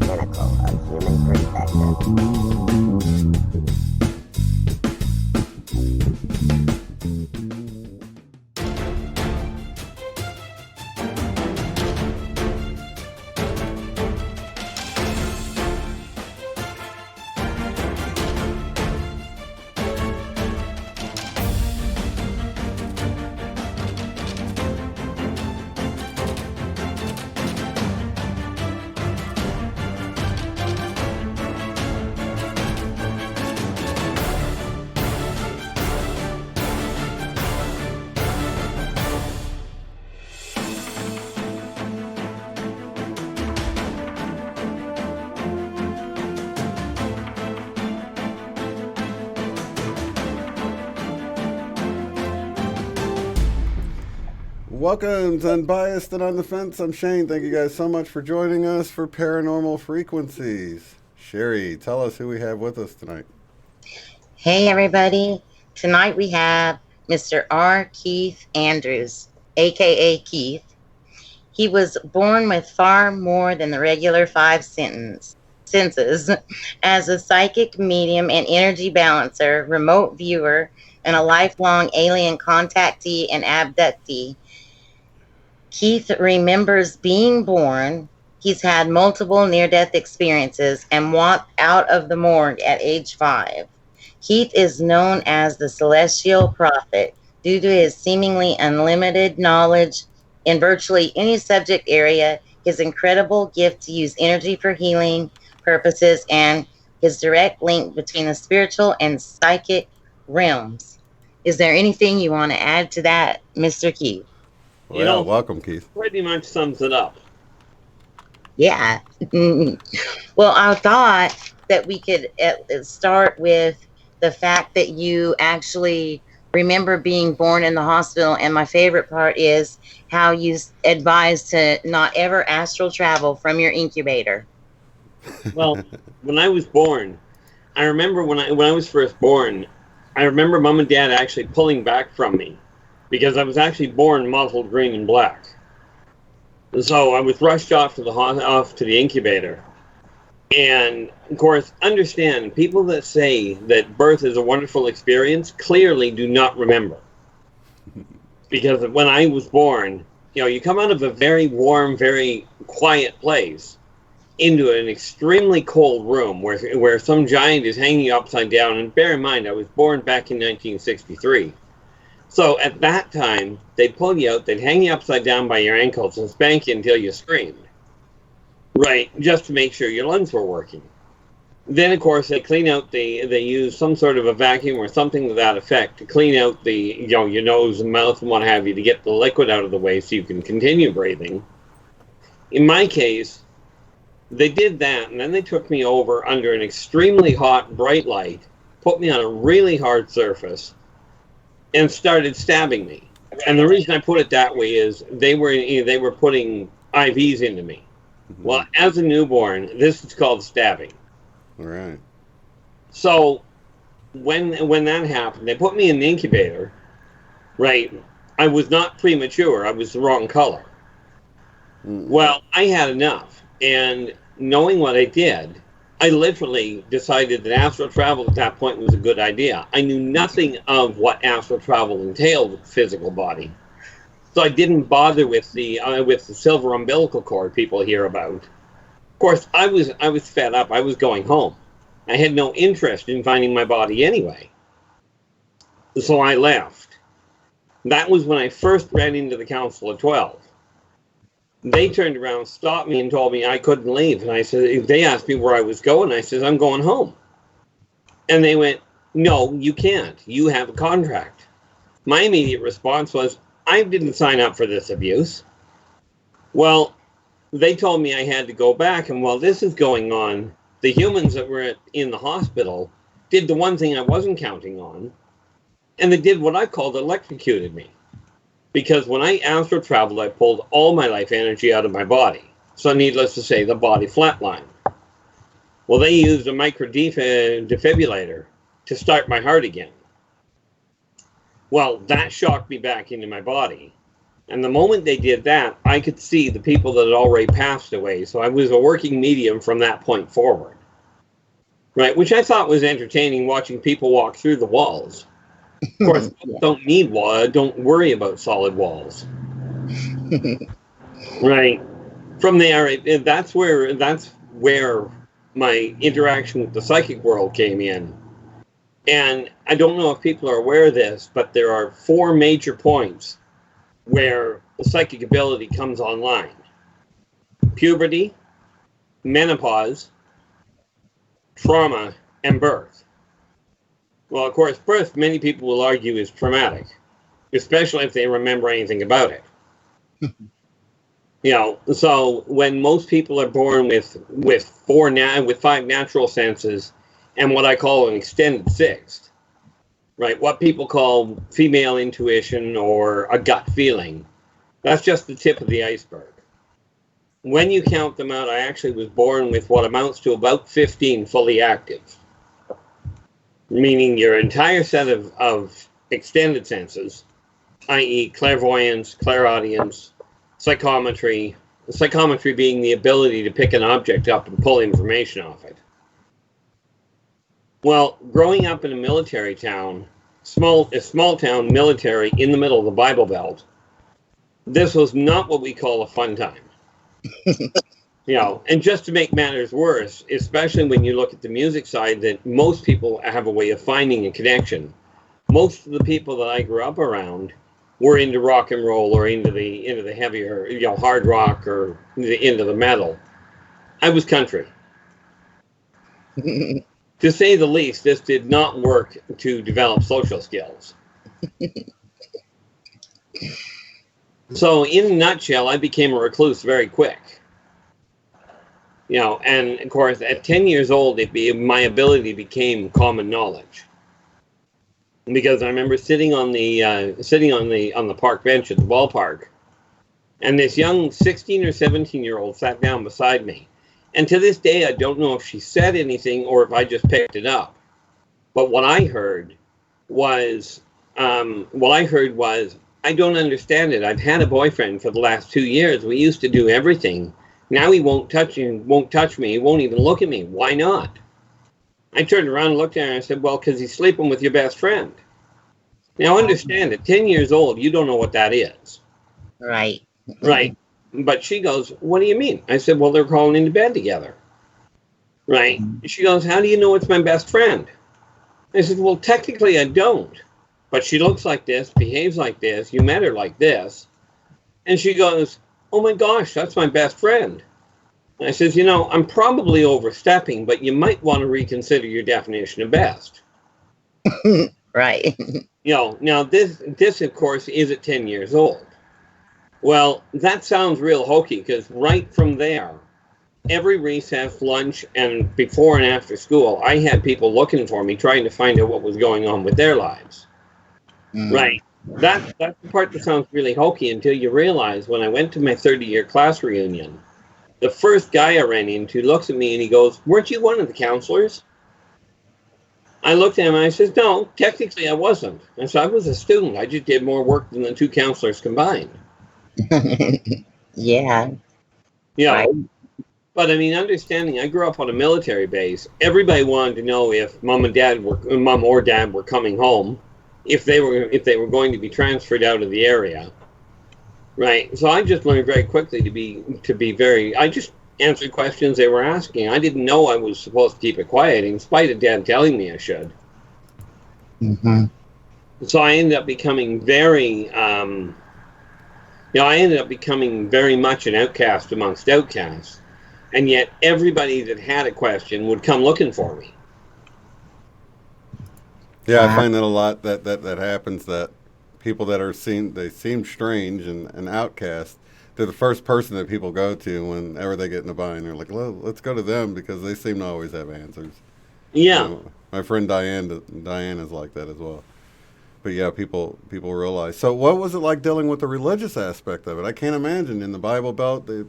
pinnacle of human perspective. Welcome to Unbiased and on the Fence. I'm Shane. Thank you guys so much for joining us for Paranormal Frequencies. Sherry, tell us who we have with us tonight. Hey everybody. Tonight we have Mr. R. Keith Andrews, aka Keith. He was born with far more than the regular five senses as a psychic medium and energy balancer, remote viewer, and a lifelong alien contactee and abductee. Keith remembers being born. He's had multiple near-death experiences and walked out of the morgue at age 5. Keith is known as the Celestial Prophet due to his seemingly unlimited knowledge in virtually any subject area, his incredible gift to use energy for healing purposes, and his direct link between the spiritual and psychic realms. Is there anything you want to add to that, Mr. Keith? Well, welcome, Keith. Pretty much sums it up. Yeah. Well, I thought that we could start with the fact that you actually remember being born in the hospital. And my favorite part is how you advised to not ever astral travel from your incubator. Well, when I was born, I remember when I was first born, I remember Mom and Dad actually pulling back from me because I was actually born mottled green and black. So I was rushed off to the incubator. And of course, understand, people that say that birth is a wonderful experience clearly do not remember. Because when I was born, you come out of a very warm, very quiet place into an extremely cold room where some giant is hanging upside down. And bear in mind, I was born back in 1963. So at that time, they'd pull you out, they'd hang you upside down by your ankles and spank you until you screamed. Right, just to make sure your lungs were working. Then, of course, they use some sort of a vacuum or something to that effect to clean out your nose and mouth and what have you to get the liquid out of the way so you can continue breathing. In my case, they did that, and then they took me over under an extremely hot, bright light, put me on a really hard surface, and started stabbing me. And the reason I put it that way is they were putting IVs into me. Mm-hmm. Well, as a newborn, this is called stabbing. All right. So when that happened, they put me in the incubator. Right. I was not premature. I was the wrong color. Mm-hmm. Well, I had enough. And knowing what I did, I literally decided that astral travel at that point was a good idea. I knew nothing of what astral travel entailed with the physical body. So I didn't bother with the silver umbilical cord people hear about. Of course, I was fed up. I was going home. I had no interest in finding my body anyway. So I left. That was when I first ran into the Council of 12. They turned around, stopped me, and told me I couldn't leave. And I said, they asked me where I was going. I said, I'm going home. And they went, no, you can't. You have a contract. My immediate response was, I didn't sign up for this abuse. Well, they told me I had to go back. And while this is going on, the humans that were in the hospital did the one thing I wasn't counting on. And they did what I called electrocuted me. Because when I astral traveled, I pulled all my life energy out of my body. So needless to say, the body flatlined. Well, they used a micro defibrillator to start my heart again. Well, that shocked me back into my body. And the moment they did that, I could see the people that had already passed away. So I was a working medium from that point forward. Right, which I thought was entertaining, watching people walk through the walls. Of course, don't worry about solid walls. Right. From there, that's where my interaction with the psychic world came in. And I don't know if people are aware of this, but there are 4 major points where the psychic ability comes online: puberty, menopause, trauma, and birth. Well, of course, birth, many people will argue, is traumatic, especially if they remember anything about it. So when most people are born with 5 natural senses and what I call an extended sixth, right? What people call female intuition or a gut feeling, that's just the tip of the iceberg. When you count them out, I actually was born with what amounts to about 15 fully active, meaning your entire set of extended senses, i.e. clairvoyance, clairaudience, psychometry being the ability to pick an object up and pull information off it. Well, growing up in a military town, a small town military in the middle of the Bible Belt, this was not what we call a fun time. And just to make matters worse, especially when you look at the music side, that most people have a way of finding a connection. Most of the people that I grew up around were into rock and roll or into the heavier, hard rock or into the metal. I was country. To say the least, this did not work to develop social skills. So, in a nutshell, I became a recluse very quick. And of course, at 10 years old, my ability became common knowledge. Because I remember sitting on the park bench at the ballpark, and this young 16 or 17-year-old sat down beside me. And to this day, I don't know if she said anything or if I just picked it up. But what I heard was, I don't understand it. I've had a boyfriend for the last 2 years. We used to do everything. Now he won't touch me. He won't even look at me. Why not? I turned around and looked at her and I said, well, because he's sleeping with your best friend. Now understand, at 10 years old, you don't know what that is. Right. Right. But she goes, what do you mean? I said, well, they're crawling into bed together. Right. She goes, how do you know it's my best friend? I said, well, technically I don't. But she looks like this, behaves like this, you met her like this. And she goes, oh my gosh, that's my best friend. And I says, I'm probably overstepping, but you might want to reconsider your definition of best. Right. Now this of course is at 10 years old. Well, that sounds real hokey because right from there, every recess, lunch, and before and after school, I had people looking for me, trying to find out what was going on with their lives. Right. That's the part that sounds really hokey until you realize when I went to my 30-year class reunion, the first guy I ran into looks at me and he goes, weren't you one of the counselors? I looked at him and I said, no, technically I wasn't. And so I was a student. I just did more work than the 2 counselors combined. Yeah. Right. But I mean, understanding, I grew up on a military base. Everybody wanted to know if mom or dad were coming home, if they were going to be transferred out of the area. Right. So I just learned very quickly to be very. I just answered questions they were asking. I didn't know I was supposed to keep it quiet, in spite of Dad telling me I should. Mm-hmm. So I ended up becoming very. I ended up becoming very much an outcast amongst outcasts, and yet everybody that had a question would come looking for me. Yeah, I find that a lot that happens, that people that are they seem strange and outcast, they're the first person that people go to whenever they get in a bind. They're like, well, let's go to them because they seem to always have answers. Yeah. My friend Diane is like that as well. But yeah, people realize. So what was it like dealing with the religious aspect of it? I can't imagine in the Bible Belt, did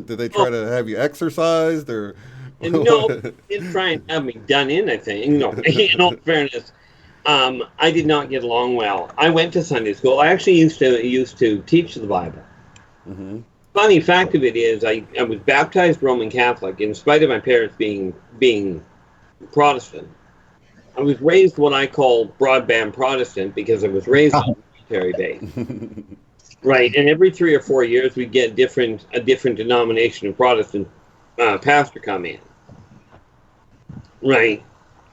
they try to have you exorcised or? No, they didn't try and have me done in, I think. In all fairness, I did not get along well. I went to Sunday school. I actually used to teach the Bible. Mm-hmm. Funny fact of it is, I was baptized Roman Catholic in spite of my parents being Protestant. I was raised what I call broadband Protestant because I was raised on a military base. Right, and every 3 or 4 years we get a different denomination of Protestant pastor come in. Right,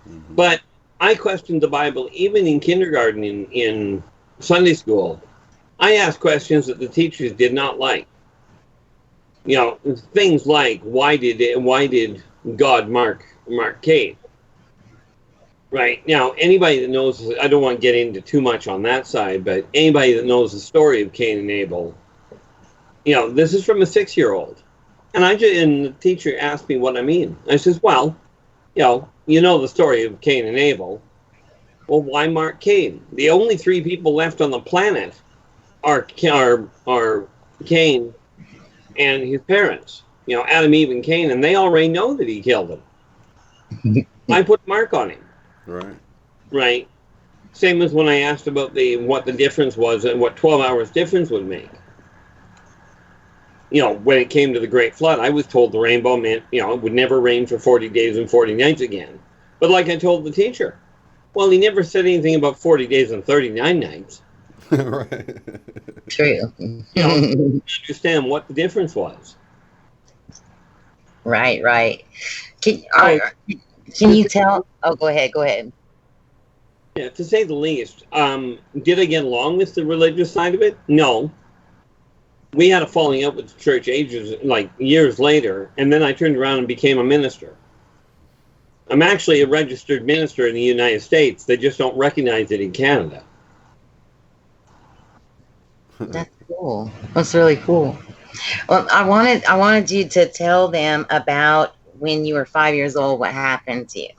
Mm-hmm. but I questioned the Bible even in kindergarten, in Sunday school. I asked questions that the teachers did not like. You know, things like why did God mark Cain? Right, now anybody that knows, I don't want to get into too much on that side, but anybody that knows the story of Cain and Abel, you know, this is from a 6-year-old, and the teacher asked me what I mean. I says, well, you know the story of Cain and Abel. Well, why mark Cain? The only 3 people left on the planet are Cain and his parents. You know, Adam, Eve, and Cain, and they already know that he killed them. I put a mark on him. Right. Right. Same as when I asked about what the difference was and what 12 hours difference would make. You know, when it came to the Great Flood, I was told the rainbow meant, you know, it would never rain for 40 days and 40 nights again. But like I told the teacher, well, he never said anything about 40 days and 39 nights. Right. True. You know, I didn't understand what the difference was. Right, right. Can, Oh. can you tell? Oh, go ahead. Yeah, to say the least. Did I get along with the religious side of it? No. We had a falling out with the church years later, and then I turned around and became a minister. I'm actually a registered minister in the United States. They just don't recognize it in Canada. That's cool. That's really cool. Well, I wanted you to tell them about when you were 5 years old, what happened to you.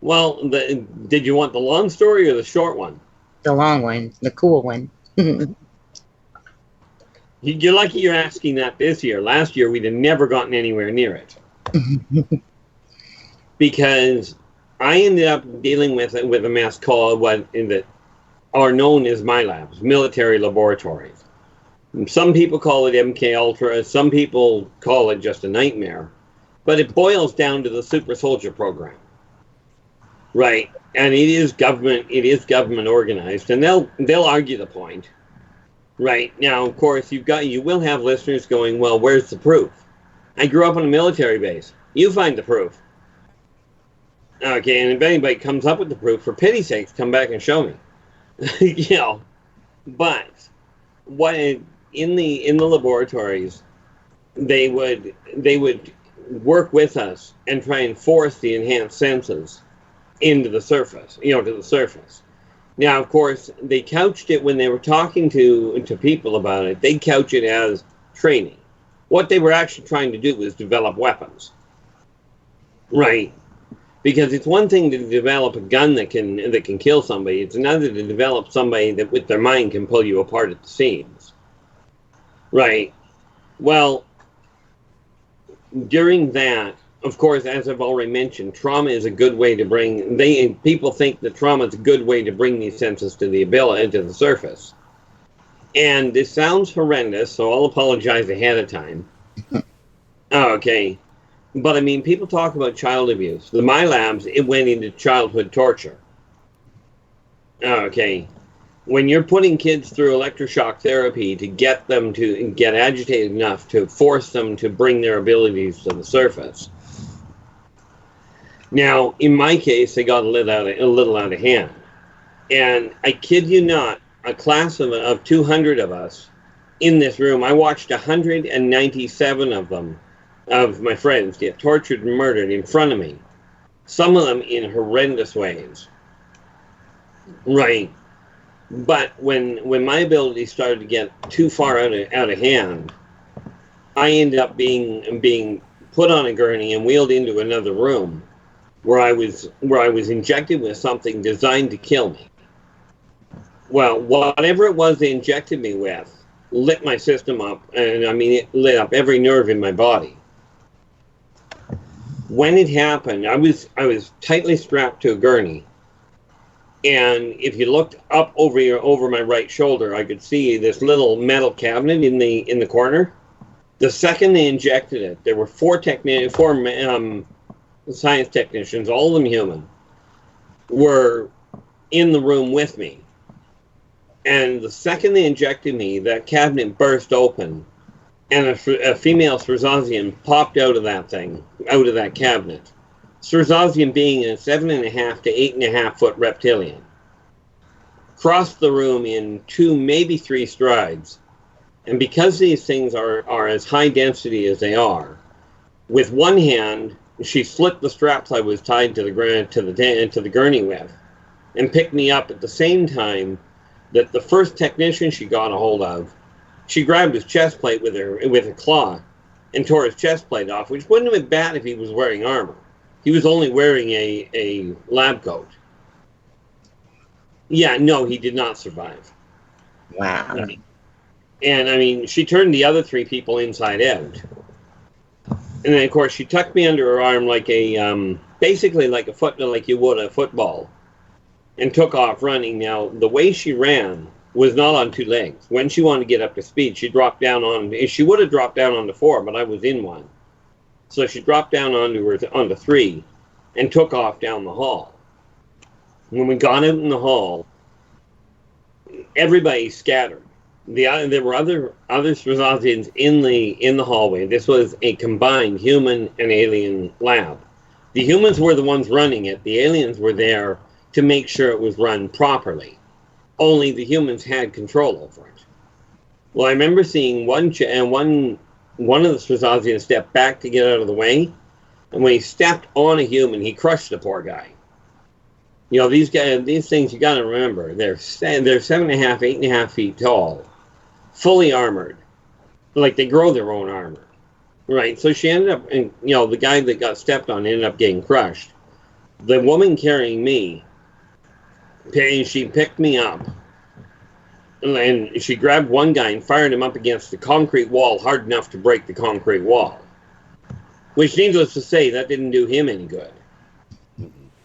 Well, did you want the long story or the short one? The long one, the cool one. You're lucky you're asking that this year. Last year, we'd have never gotten anywhere near it. Because I ended up dealing with a mess called that are known as my labs, military laboratories. Some people call it MK Ultra. Some people call it just a nightmare. But it boils down to the super soldier program. Right. And it is government organized, and they'll argue the point. Right. Now, of course, you will have listeners going, well, where's the proof? I grew up on a military base. You find the proof. Okay, and if anybody comes up with the proof, for pity's sakes, come back and show me. You know, but what in the laboratories, they would work with us and try and force the enhanced senses into the surface, to the surface. Now, of course, they couched it when they were talking to people about it. They couch it as training. What they were actually trying to do was develop weapons, right? Because it's one thing to develop a gun that can kill somebody. It's another to develop somebody that, with their mind, can pull you apart at the seams, right? Well, during that, of course, as I've already mentioned, trauma is a good way to people think that trauma is a good way to bring these senses to the surface. And this sounds horrendous, so I'll apologize ahead of time. Okay. But I mean, people talk about child abuse. My labs, it went into childhood torture. Okay. When you're putting kids through electroshock therapy to get them to get agitated enough to force them to bring their abilities to the surface. Now, in my case, they got a little out of hand. And I kid you not, a class of 200 of us in this room, I watched 197 of them, of my friends, get tortured and murdered in front of me. Some of them in horrendous ways. Right. But when my abilities started to get too far out of hand, I ended up being put on a gurney and wheeled into another room where I was injected with something designed to kill me. Well, whatever it was they injected me with lit my system up, and I mean, it lit up every nerve in my body. When it happened, I was tightly strapped to a gurney, And if you looked up over my right shoulder, I could see this little metal cabinet in the corner. The second they injected it, there were four science technicians, all of them human, were in the room with me. And the second they injected me, that cabinet burst open, and a female Srzazian popped out of that thing, out of that cabinet. Srzazian being a 7.5 to 8.5 foot reptilian. Crossed the room in 2, maybe 3 strides. And because these things are as high density as they are, with one hand, she slit the straps I was tied to the gurney with, and picked me up at the same time that the first technician she got a hold of, she grabbed his chest plate with a claw and tore his chest plate off, which wouldn't have been bad if he was wearing armor. He was only wearing a lab coat. Yeah, no, he did not survive. Wow. And I mean, she turned the other 3 people inside out. And then, of course, she tucked me under her arm like basically like you would a football, and took off running. Now, the way she ran was not on 2 legs. When she wanted to get up to speed, she would have dropped down onto 4, but I was in one. So she dropped down onto 3 and took off down the hall. When we got out in the hall, everybody scattered. There were other Srzazians in the hallway. This was a combined human and alien lab. The humans were the ones running it. The aliens were there to make sure it was run properly. Only the humans had control over it. Well, I remember seeing one of the Srzazians step back to get out of the way, and when he stepped on a human, he crushed the poor guy. You know, these things, you got to remember, they're 7.5, 8.5 feet tall, fully armored, like they grow their own armor, right? So she ended up, and you know, the guy that got stepped on ended up getting crushed. The woman carrying me, she picked me up, and she grabbed one guy and fired him up against the concrete wall hard enough to break the concrete wall. Which, needless to say, that didn't do him any good.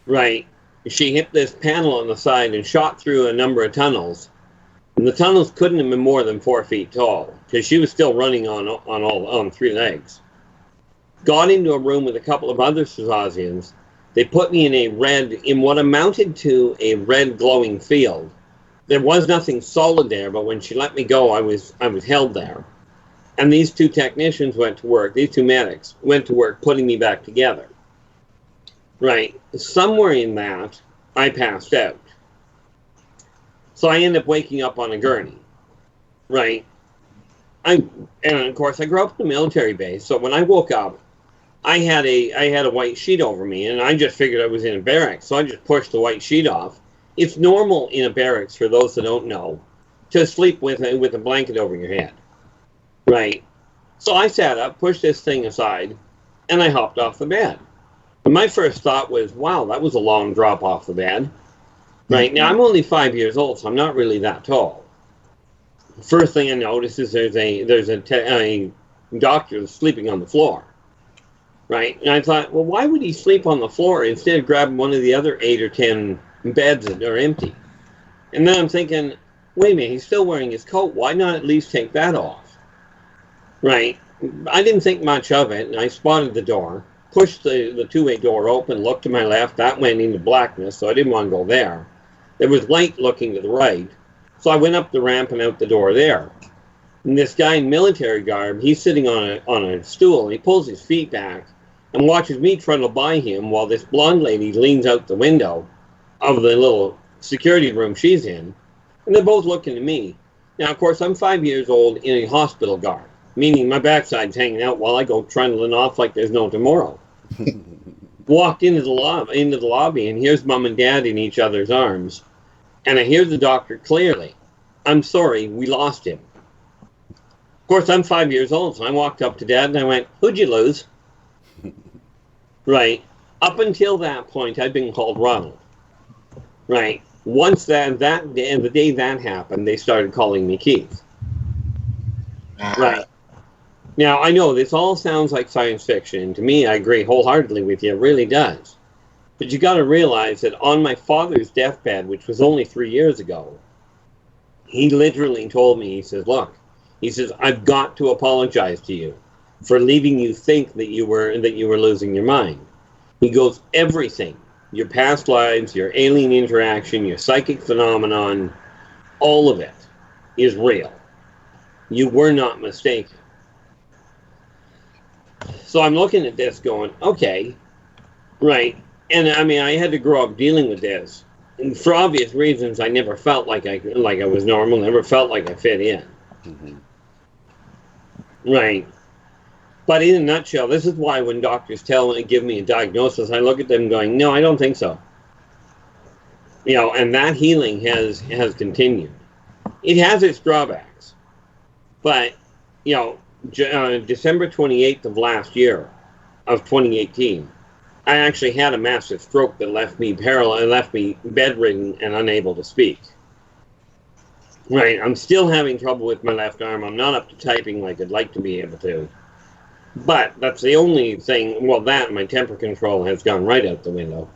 Right? She hit this panel on the side and shot through a number of tunnels. And the tunnels couldn't have been more than 4 feet tall, because she was still running on 3 legs. Got into a room with a couple of other Srzazians. They put me in what amounted to a red glowing field. There was nothing solid there, but when she let me go, I was held there. And these 2 technicians went to work, these 2 medics went to work putting me back together. Right. Somewhere in that, I passed out. So I ended up waking up on a gurney. Right. And of course, I grew up in a military base, so when I woke up, I had a white sheet over me, and I just figured I was in a barracks, so I just pushed the white sheet off. It's normal in a barracks, for those that don't know, to sleep with a blanket over your head. Right. So I sat up, pushed this thing aside, and I hopped off the bed. And my first thought was, wow, that was a long drop off the bed. Right. Now, I'm only 5 years old, so I'm not really that tall. First thing I noticed is there's a doctor sleeping on the floor. Right. And I thought, well, why would he sleep on the floor instead of grabbing one of the other 8 or 10 beds that are empty? And then I'm thinking, wait a minute, he's still wearing his coat. Why not at least take that off? Right. I didn't think much of it, and I spotted the door, pushed the 2-way door open, looked to my left. That went into blackness, so I didn't want to go there. There was light looking to the right, so I went up the ramp and out the door there. And this guy in military garb, he's sitting on a stool, and he pulls his feet back and watches me trundle by him while this blonde lady leans out the window of the little security room she's in, and they're both looking at me. Now, of course, I'm 5 years old in a hospital garb, meaning my backside's hanging out while I go trundling off like there's no tomorrow. Walked into the lobby, and here's Mom and Dad in each other's arms, and I hear the doctor clearly, "I'm sorry, we lost him." Of course, I'm 5 years old, so I walked up to Dad and I went, "Who'd you lose?" Right. Up until that point, I'd been called Ronald. Right. Once that day, the day that happened, they started calling me Keith. Right. Now, I know this all sounds like science fiction. To me, I agree wholeheartedly with you. It really does. But you got to realize that on my father's deathbed, which was only 3 years ago, he literally told me, he says, look, he says, I've got to apologize to you for leaving you think that you were losing your mind. He goes, everything, your past lives, your alien interaction, your psychic phenomenon, all of it is real. You were not mistaken. So I'm looking at this going, okay, right. And I mean, I had to grow up dealing with this. And for obvious reasons, I never felt like I was normal, never felt like I fit in. Mm-hmm. Right. But in a nutshell, this is why when doctors give me a diagnosis, I look at them going, no, I don't think so. You know, and that healing has continued. It has its drawbacks. But, you know, December 28th of last year, of 2018, I actually had a massive stroke that left me bedridden and unable to speak. Right, I'm still having trouble with my left arm. I'm not up to typing like I'd like to be able to. But that's the only thing, well, that my temper control has gone right out the window.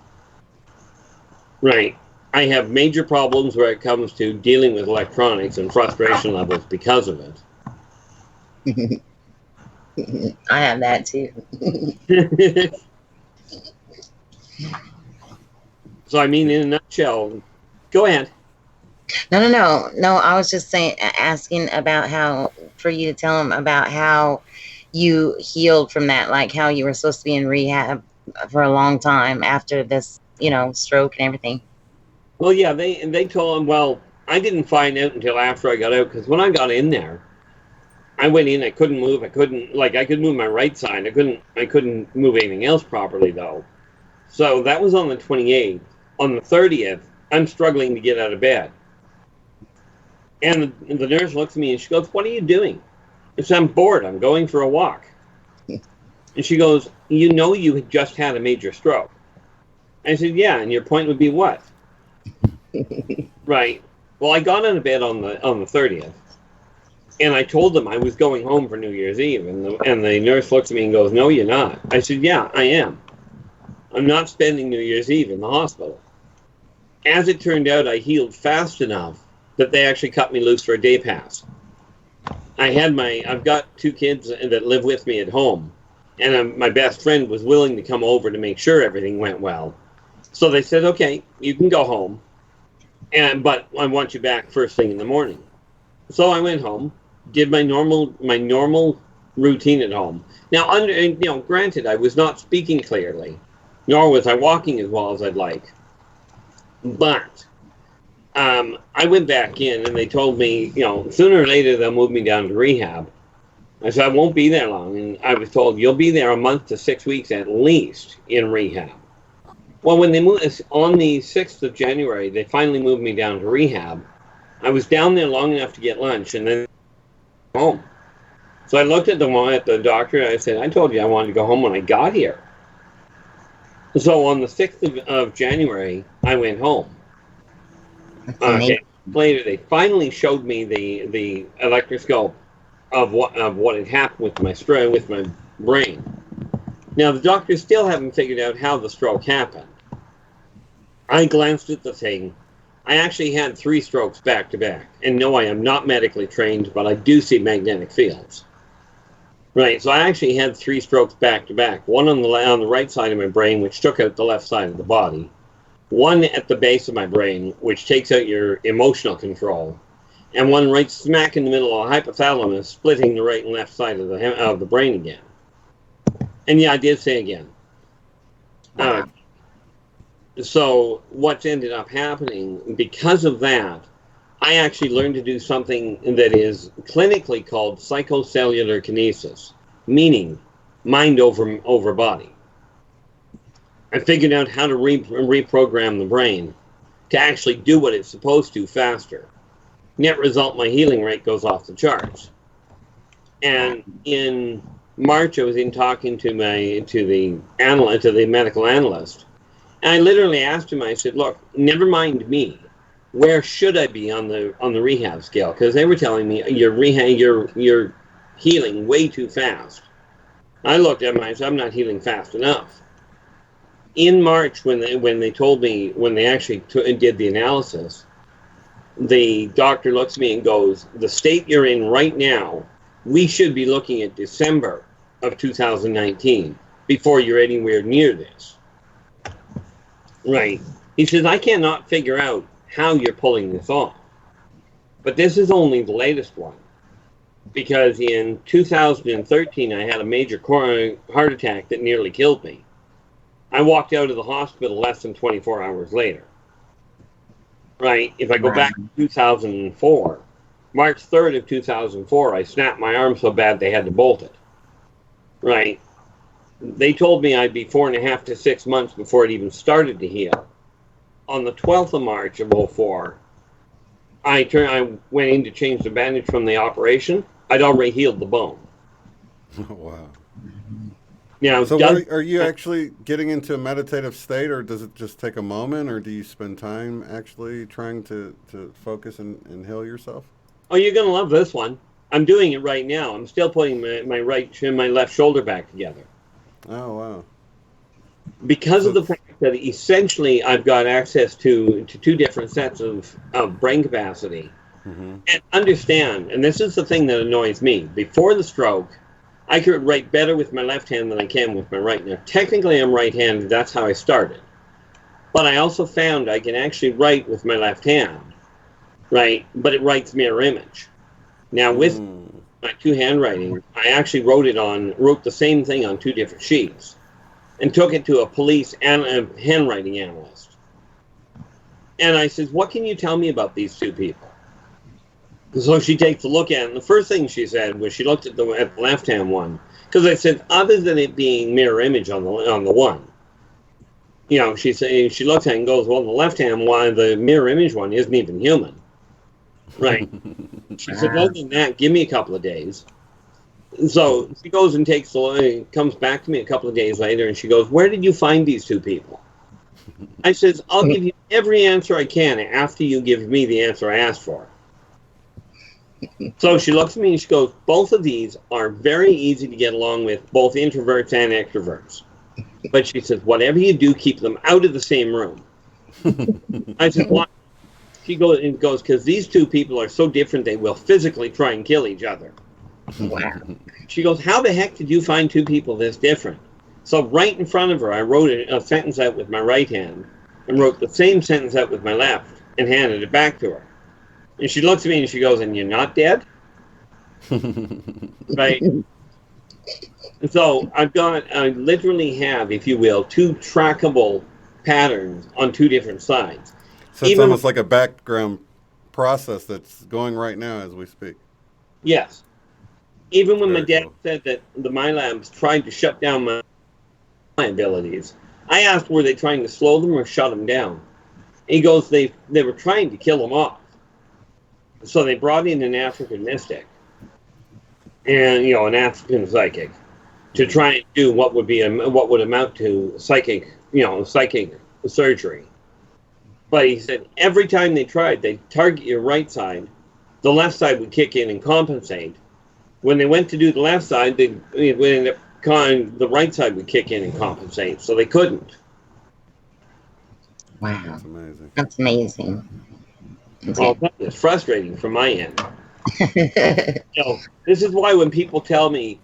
Right, I have major problems where it comes to dealing with electronics and frustration levels because of it. I have that too. So, I mean, in a nutshell, go ahead. No. I was just asking about how, for you to tell him about how you healed from that, like how you were supposed to be in rehab for a long time after this, you know, stroke and everything. Well, yeah, they told him, well, I didn't find out until after I got out, because when I got in there, I went in, I couldn't move, I could move my right side, I couldn't move anything else properly, though. So that was on the 28th. On the 30th, I'm struggling to get out of bed. And the nurse looks at me and she goes, what are you doing? I said, I'm bored, I'm going for a walk. And she goes, you know you had just had a major stroke. I said, yeah, and your point would be what? Right. Well, I got out of bed on the 30th. And I told them I was going home for New Year's Eve. And the nurse looks at me and goes, no, you're not. I said, yeah, I am. I'm not spending New Year's Eve in the hospital. As it turned out, I healed fast enough that they actually cut me loose for a day pass. I've got 2 kids that live with me at home. And my best friend was willing to come over to make sure everything went well. So they said, okay, you can go home. But I want you back first thing in the morning. So I went home, did my normal routine at home. Now, granted, I was not speaking clearly, nor was I walking as well as I'd like. But I went back in, and they told me, sooner or later they'll move me down to rehab. I said, I won't be there long. And I was told, you'll be there a month to 6 weeks at least in rehab. Well, when they moved us on the 6th of January, they finally moved me down to rehab. I was down there long enough to get lunch, and then home. So I looked at the doctor, and I said, I told you I wanted to go home when I got here. So on the 6th of January, I went home. Later, they finally showed me the electroscope of what had happened with my brain. Now, the doctors still haven't figured out how the stroke happened. I glanced at the thing. I actually had 3 strokes back to back. And no, I am not medically trained, but I do see magnetic fields. Right, so I actually had 3 strokes back to back. One on the right side of my brain, which took out the left side of the body. One at the base of my brain, which takes out your emotional control. And one right smack in the middle of the hypothalamus, splitting the right and left side of the brain again. And yeah, I did say again. So what's ended up happening, because of that, I actually learned to do something that is clinically called psychocellular kinesis, meaning mind over body. I figured out how to reprogram the brain to actually do what it's supposed to faster. Net result, my healing rate goes off the charts. And in March, I was talking to the medical analyst, and I literally asked him. I said, "Look, never mind me. Where should I be on the rehab scale? Because they were telling me you're healing way too fast." I looked at him and I said, "I'm not healing fast enough." in March, when they told me, when they actually did the analysis, the doctor looks at me and goes, "The state you're in right now, we should be looking at December of 2019 before you're anywhere near this." Right. He says, "I cannot figure out how you're pulling this off." But this is only the latest one. Because in 2013, I had a major heart attack that nearly killed me. I walked out of the hospital less than 24 hours later. Right? If I go back to 2004, March 3rd of 2004, I snapped my arm so bad they had to bolt it. Right? They told me I'd be 4.5 to 6 months before it even started to heal. On the 12th of March of 04, I went in to change the bandage from the operation. I'd already healed the bone. Oh, wow. Now, so are you actually getting into a meditative state, or does it just take a moment, or do you spend time actually trying to focus and heal yourself? Oh, you're going to love this one. I'm doing it right now. I'm still putting my left shoulder back together. Oh, wow. Because of the fact that essentially I've got access to 2 different sets of brain capacity. Mm-hmm. And understand, and this is the thing that annoys me, before the stroke, I could write better with my left hand than I can with my right. Now, technically I'm right-handed, that's how I started. But I also found I can actually write with my left hand, right? But it writes mirror image. Now, with my 2 handwriting, I actually wrote the same thing on 2 different sheets and took it to a police and a handwriting analyst. And I said, "What can you tell me about these 2 people?" So she takes a look at it, and the first thing she said was she looked at the left-hand one, because I said, other than it being mirror image on the one, you know, she looks at it and goes, "Well, the left-hand one, the mirror image one, isn't even human." Right. She said, "Other than that, give me a couple of days." So she goes and comes back to me a couple of days later, and she goes, "Where did you find these 2 people?" I says, "I'll give you every answer I can after you give me the answer I asked for." So she looks at me and she goes, "Both of these are very easy to get along with, both introverts and extroverts. But," she says, "whatever you do, keep them out of the same room." I said, "Why?" She goes, "Because these 2 people are so different, they will physically try and kill each other." Wow. She goes, "How the heck did you find 2 people this different?" So right in front of her, I wrote a sentence out with my right hand and wrote the same sentence out with my left and handed it back to her. And she looks at me and she goes, "And you're not dead?" Right? And so I literally have, if you will, 2 trackable patterns on 2 different sides. So it's almost like a background process that's going right now as we speak. Yes. Even when Very my dad cool. said that the MyLabs tried to shut down my abilities, I asked, were they trying to slow them or shut them down? He goes, they were trying to kill them off. So they brought in an African mystic and, you know, an African psychic to try and do what would amount to psychic surgery. But he said every time they tried, they'd target your right side, the left side would kick in and compensate. When they went to do the left side, the right side would kick in and compensate, so they couldn't. Wow. That's amazing. That's amazing. Well, it's frustrating from my end. This is why when people tell me,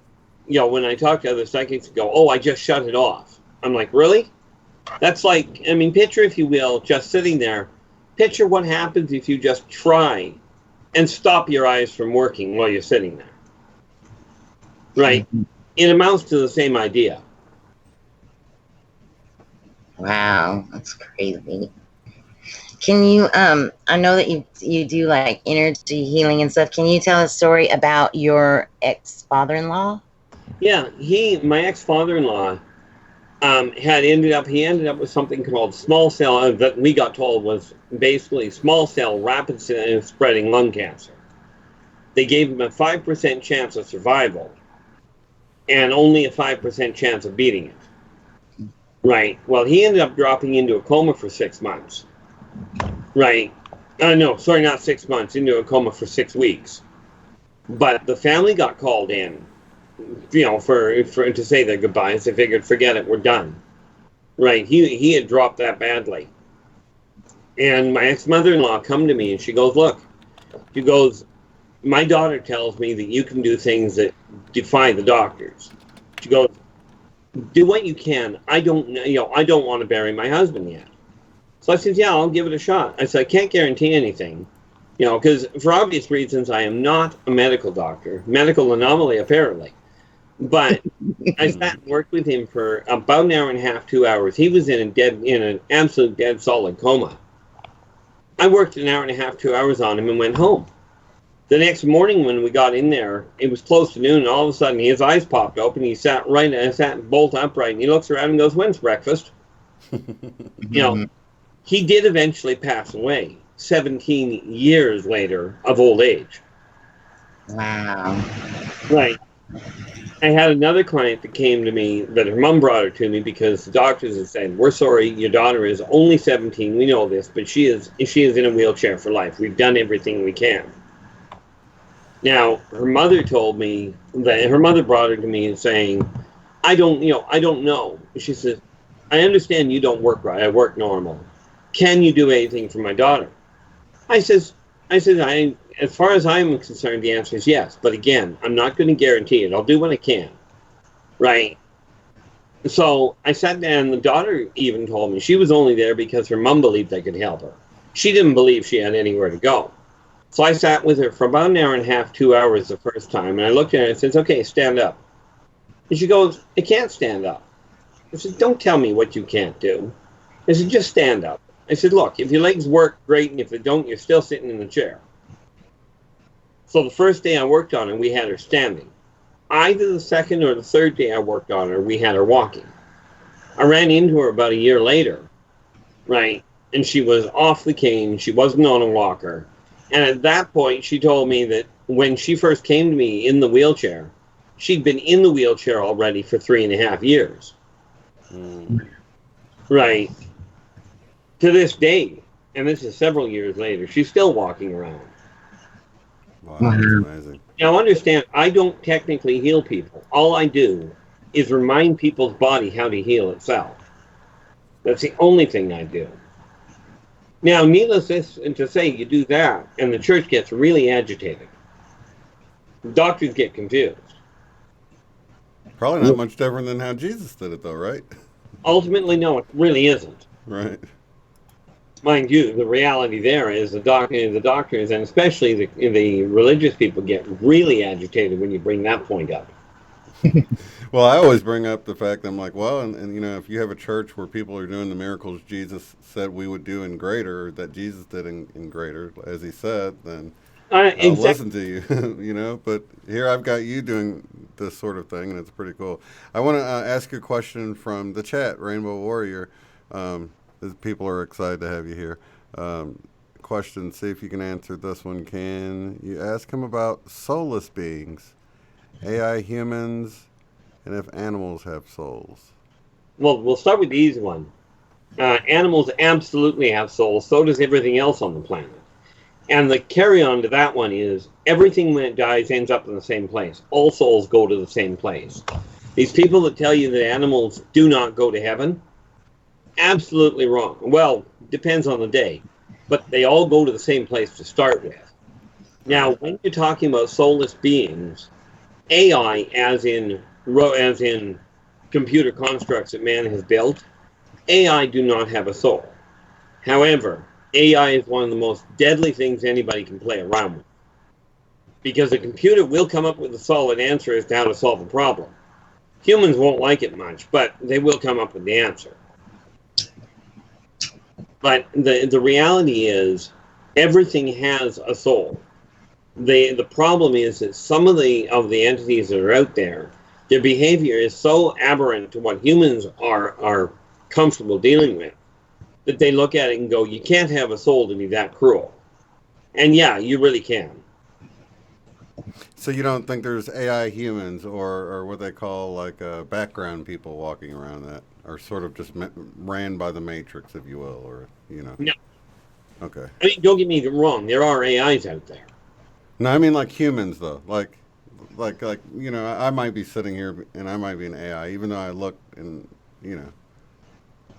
when I talk to other psychics, go, "Oh, I just shut it off." I'm like, really? That's like, picture, if you will, just sitting there. Picture what happens if you just try and stop your eyes from working while you're sitting there. Right? It amounts to the same idea. Wow, that's crazy. Can you, I know that you do like energy healing and stuff. Can you tell a story about your ex-father-in-law? Yeah, my ex-father-in-law ended up with something called small cell, that we got told was basically small cell rapid spreading lung cancer. They gave him a 5% chance of survival and only a 5% chance of beating it. Right. Well, he ended up dropping into a coma for 6 months. Right. No, sorry, not 6 months, into a coma for 6 weeks. But the family got called in, for to say their goodbyes. They figured, forget it, we're done. Right. He had dropped that badly. And my ex-mother-in-law come to me and she goes, look, she goes, my daughter tells me that you can do things that defy the doctors. She goes, do what you can. I don't want to bury my husband yet. So I said, yeah, I'll give it a shot. I said, I can't guarantee anything, because for obvious reasons, I am not a medical doctor, medical anomaly, apparently. But I sat and worked with him for about an hour and a half, 2 hours. He was in an absolute dead solid coma. I worked an hour and a half, 2 hours on him and went home. The next morning when we got in there, it was close to noon, and all of a sudden his eyes popped open. He sat bolt upright, and he looks around and goes, when's breakfast? He did eventually pass away 17 years later of old age. Wow. Right. I had another client that came to me, that her mom brought her to me because the doctors had said, we're sorry, your daughter is only 17, we know this, but she is in a wheelchair for life. We've done everything we can. Now, her mother told me that her mother brought her to me and saying, I don't know. She says, I understand you don't work right. I work normal. Can you do anything for my daughter? I said, as far as I'm concerned, the answer is yes. But again, I'm not going to guarantee it. I'll do what I can. Right? So I sat down. The daughter even told me she was only there because her mom believed I could help her. She didn't believe she had anywhere to go. So I sat with her for about an hour and a half, 2 hours the first time. And I looked at her and said, okay, stand up. And she goes, I can't stand up. I said, don't tell me what you can't do. I said, just stand up. I said, look, if your legs work, great, and if they don't, you're still sitting in the chair. So the first day I worked on her, we had her standing. Either the second or the third day I worked on her, we had her walking. I ran into her about a year later, right, and she was off the cane. She wasn't on a walker. And at that point, she told me that when she first came to me in the wheelchair, she'd been in the wheelchair already for 3.5 years. Right. To this day, and this is several years later, she's still walking around. Wow, that's amazing. Now, understand, I don't technically heal people. All I do is remind people's body how to heal itself. That's the only thing I do. Now, needless to say, you do that, and the church gets really agitated. Doctors get confused. Probably not much different than how Jesus did it, though, right? Ultimately, no, it really isn't. Right. Mind you, the reality there is the doctors, and especially the religious people, get really agitated when you bring that point up. Well, I always bring up the fact that I'm like, well, and if you have a church where people are doing the miracles Jesus said we would do in greater, that Jesus did in greater, as he said, then I'll listen to you, But here I've got you doing this sort of thing, and it's pretty cool. I want to ask you a question from the chat, Rainbow Warrior. People are excited to have you here. Question, see if you can answer this one. Can you ask him about soulless beings, AI humans, and if animals have souls? Well, we'll start with the easy one. Animals absolutely have souls. So does everything else on the planet. And the carry-on to that one is everything when it dies ends up in the same place. All souls go to the same place. These people that tell you that animals do not go to heaven, absolutely wrong. Well, depends on the day. But they all go to the same place to start with. Now, when you're talking about soulless beings, AI, as in computer constructs that man has built, AI do not have a soul. However, AI is one of the most deadly things anybody can play around with. Because a computer will come up with a solid answer as to how to solve a problem. Humans won't like it much, but they will come up with the answer. But the reality is, everything has a soul. The problem is that some of the entities that are out there, their behavior is so aberrant to what humans are comfortable dealing with, that they look at it and go, you can't have a soul to be that cruel. And yeah, you really can. So you don't think there's AI humans or what they call like background people walking around that are sort of just ran by the Matrix, if you will, or No. Okay. I mean, don't get me wrong. There are AIs out there. No, I mean like humans though. Like I might be sitting here and I might be an AI, even though I look and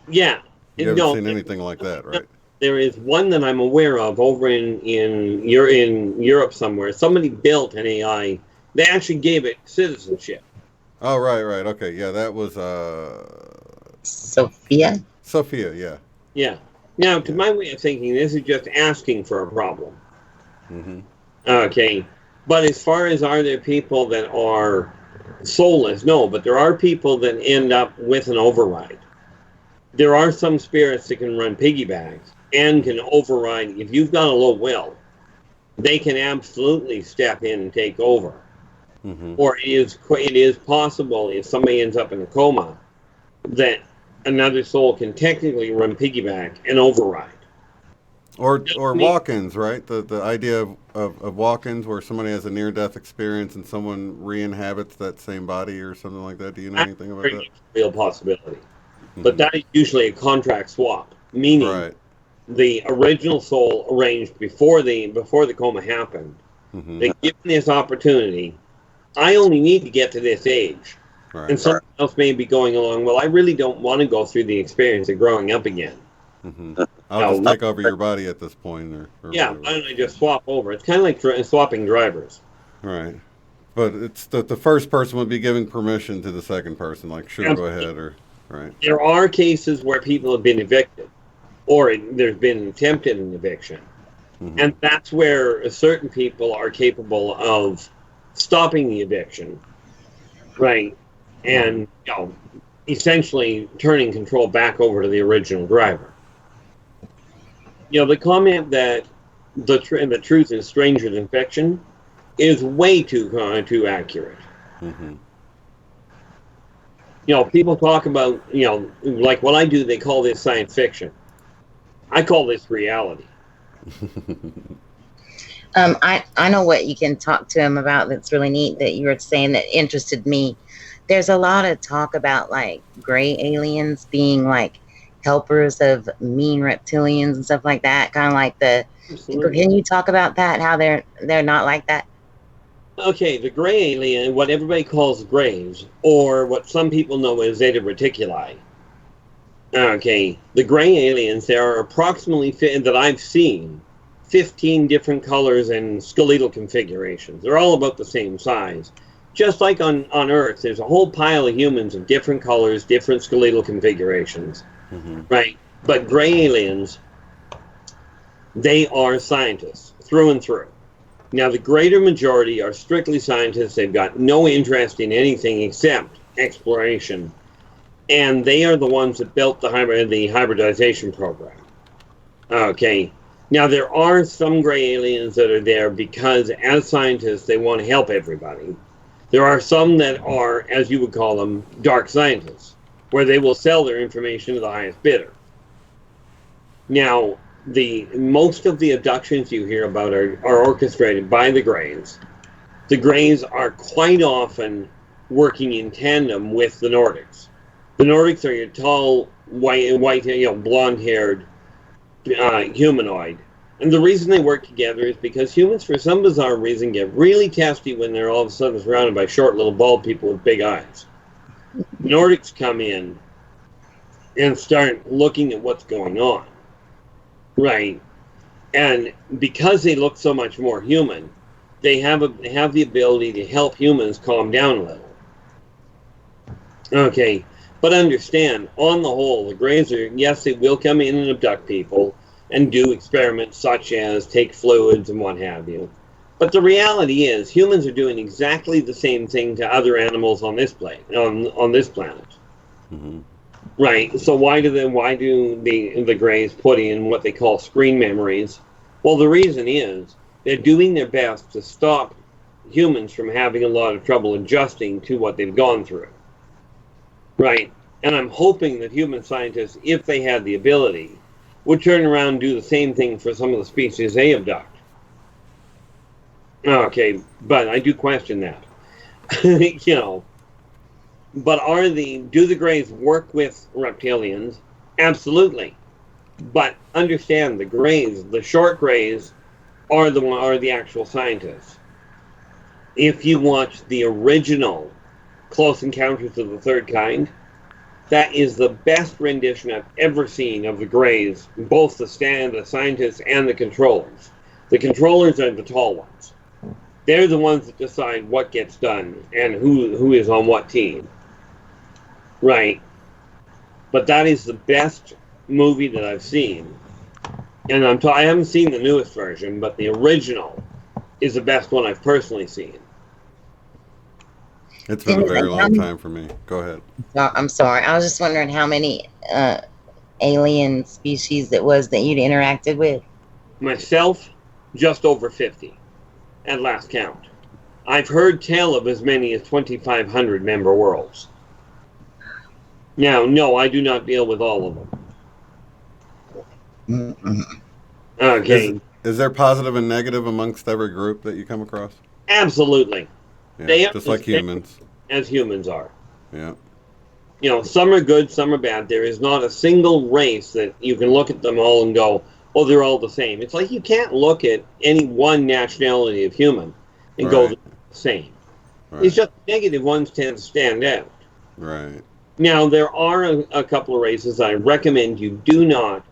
Yeah. You haven't seen anything like that, right? There is one that I'm aware of over in Europe somewhere. Somebody built an AI. They actually gave it citizenship. Oh, right. Okay, yeah, that was Sophia? Sophia. Yeah. Yeah. Now, to Yeah. my way of thinking, this is just asking for a problem. Mm-hmm. Okay. But as far as are there people that are soulless? No, but there are people that end up with an override. There are some spirits that can run piggybacks and can override. If you've got a low will, they can absolutely step in and take over. Mm-hmm. Or it is possible if somebody ends up in a coma that another soul can technically run piggyback and override. Or walk-ins, right? The idea of walk-ins where somebody has a near-death experience and someone re-inhabits that same body or something like that. Do you know anything about that? Real possibility. Mm-hmm. But that is usually a contract swap, meaning Right. the original soul arranged before the coma happened. Mm-hmm. They give me this opportunity. I only need to get to this age. Right. And someone else may be going along, well, I really don't want to go through the experience of growing up again. Mm-hmm. I'll just take over your body at this point. Or Yeah, whatever. why don't I just swap over? It's kind of like swapping drivers. Right. But it's the first person would be giving permission to the second person, like, sure, Absolutely. go ahead, or, right. There are cases where people have been evicted, or there's been an attempt at an eviction. Mm-hmm. And that's where certain people are capable of stopping the eviction, right? And, essentially turning control back over to the original driver. The comment that the truth is stranger than fiction is way too accurate. Mm-hmm. People talk about, like what I do, they call this science fiction. I call this reality. I know what you can talk to him about that's really neat that you were saying that interested me. There's a lot of talk about like gray aliens being like helpers of mean reptilians and stuff like that. Kind of like can you talk about that? How they're not like that? Okay, the gray alien, what everybody calls grays, or what some people know as Zeta Reticuli. Okay, the gray aliens, there are approximately, that I've seen, 15 different colors and skeletal configurations. They're all about the same size. Just like on Earth, there's a whole pile of humans of different colors, different skeletal configurations. Mm-hmm. Right? But gray aliens, they are scientists, through and through. Now, the greater majority are strictly scientists. They've got no interest in anything except exploration. And they are the ones that built the hybridization program. Okay. Now, there are some gray aliens that are there because, as scientists, they want to help everybody. There are some that are, as you would call them, dark scientists, where they will sell their information to the highest bidder. Now, most of the abductions you hear about are orchestrated by the Greys. The Greys are quite often working in tandem with the Nordics. The Nordics are your tall, white, blonde-haired humanoid. And the reason they work together is because humans, for some bizarre reason, get really testy when they're all of a sudden surrounded by short, little, bald people with big eyes. Nordics come in and start looking at what's going on. Right. And because they look so much more human, they have the ability to help humans calm down a little. Okay. But understand, on the whole, the Greys are, yes, they will come in and abduct people and do experiments such as take fluids and what have you. But the reality is, humans are doing exactly the same thing to other animals on this planet. Mm-hmm. Right. So why do the Greys put in what they call screen memories? Well, the reason is they're doing their best to stop humans from having a lot of trouble adjusting to what they've gone through. Right. And I'm hoping that human scientists, if they had the ability, would turn around and do the same thing for some of the species they abduct. Okay, but I do question that. But do the Greys work with reptilians? Absolutely. But understand, the Greys, the short Greys, are the actual scientists. If you watch the original Close Encounters of the Third Kind, That is the best rendition I've ever seen of the Greys, both the scientists and the controllers. The controllers are the tall ones. They're the ones that decide what gets done and who is on what team. Right. But that is the best movie that I've seen. And I haven't seen the newest version, but the original is the best one I've personally seen. It's been a very long time for me. Go ahead. No, I'm sorry. I was just wondering how many alien species it was that you'd interacted with. Myself, just over 50 at last count. I've heard tell of as many as 2,500 member worlds. Now, no, I do not deal with all of them. Okay. Is there positive and negative amongst every group that you come across? Absolutely. Yeah, They are just like humans. As humans are. Yeah. You know, some are good, some are bad. There is not a single race that you can look at them all and go, oh, they're all the same. It's like you can't look at any one nationality of human and go, they're the same. Right. It's just negative ones tend to stand out. Right. Now, there are a couple of races I recommend you don't,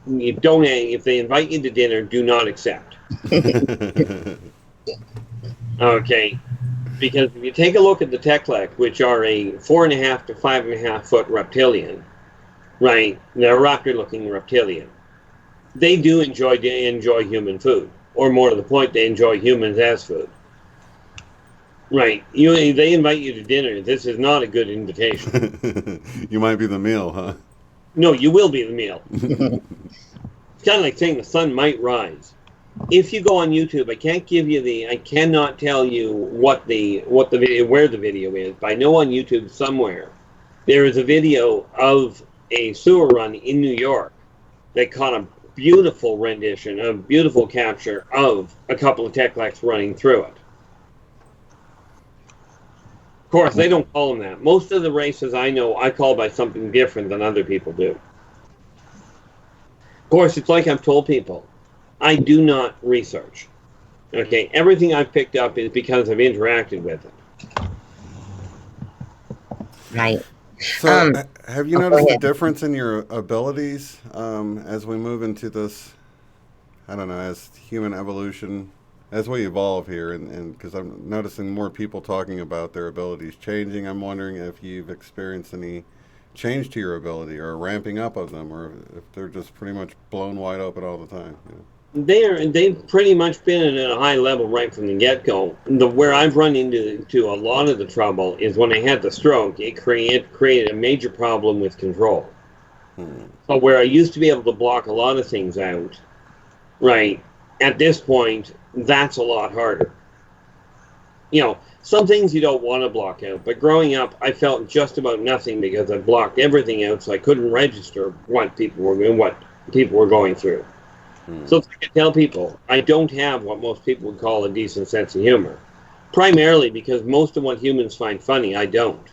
if they invite you to dinner, do not accept. Okay. Because if you take a look at the Teklek, which are a 4.5 to 5.5 foot reptilian, right? They're a raptor-looking reptilian. They do enjoy human food, or more to the point, they enjoy humans as food. Right? They invite you to dinner. This is not a good invitation. You might be the meal, huh? No, you will be the meal. It's kind of like saying the sun might rise. If you go on YouTube, I cannot tell you where the video is, but I know on YouTube somewhere there is a video of a sewer run in New York that caught a beautiful rendition, a beautiful capture of a couple of Tekleks running through it. Of course, they don't call them that. Most of the races I know, I call by something different than other people do. Of course, it's like I've told people. I do not research. Okay, everything I've picked up is because I've interacted with it. Right. So, have you noticed a difference in your abilities as we move into this, I don't know, as human evolution, as we evolve here? And because I'm noticing more people talking about their abilities changing, I'm wondering if you've experienced any change to your ability or ramping up of them, or if they're just pretty much blown wide open all the time. You know? They've pretty much been at a high level right from the get-go. Where I've run into a lot of the trouble is when I had the stroke, it created a major problem with control. So where I used to be able to block a lot of things out, right, at this point, that's a lot harder. You know, some things you don't want to block out, but growing up, I felt just about nothing because I blocked everything out, so I couldn't register what people were going through. So if I can tell people, I don't have what most people would call a decent sense of humor. Primarily because most of what humans find funny, I don't.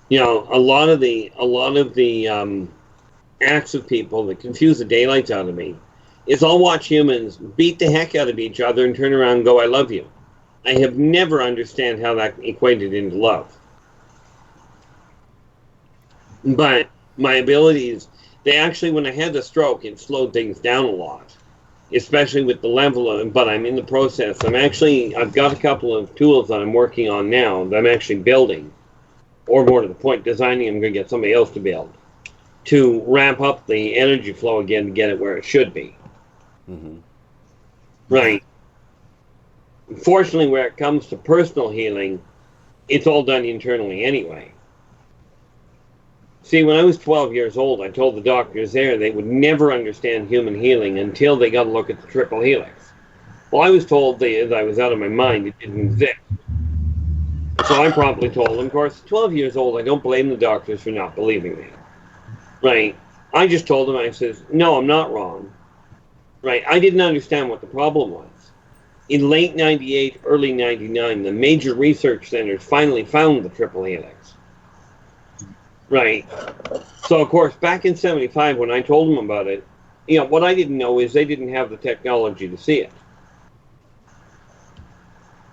You know, a lot of the acts of people that confuse the daylights out of me is I'll watch humans beat the heck out of each other and turn around and go, I love you. I have never understand how that equated into love. But my abilities, they actually, when I had the stroke, it slowed things down a lot, especially with the level of, but I'm in the process. I've got a couple of tools that I'm working on now that I'm actually building, or more to the point, designing. I'm going to get somebody else to build, to ramp up the energy flow again to get it where it should be. Mm-hmm. Right. Fortunately, where it comes to personal healing, it's all done internally anyway. See, when I was 12 years old, I told the doctors there they would never understand human healing until they got a look at the triple helix. Well, I was told that I was out of my mind. It didn't exist. So I promptly told them, of course, 12 years old, I don't blame the doctors for not believing me. Right? I just told them, I says, no, I'm not wrong. Right? I didn't understand what the problem was. In late 98, early 99, the major research centers finally found the triple helix. Right. So, of course, back in 75, when I told them about it, you know, what I didn't know is they didn't have the technology to see it.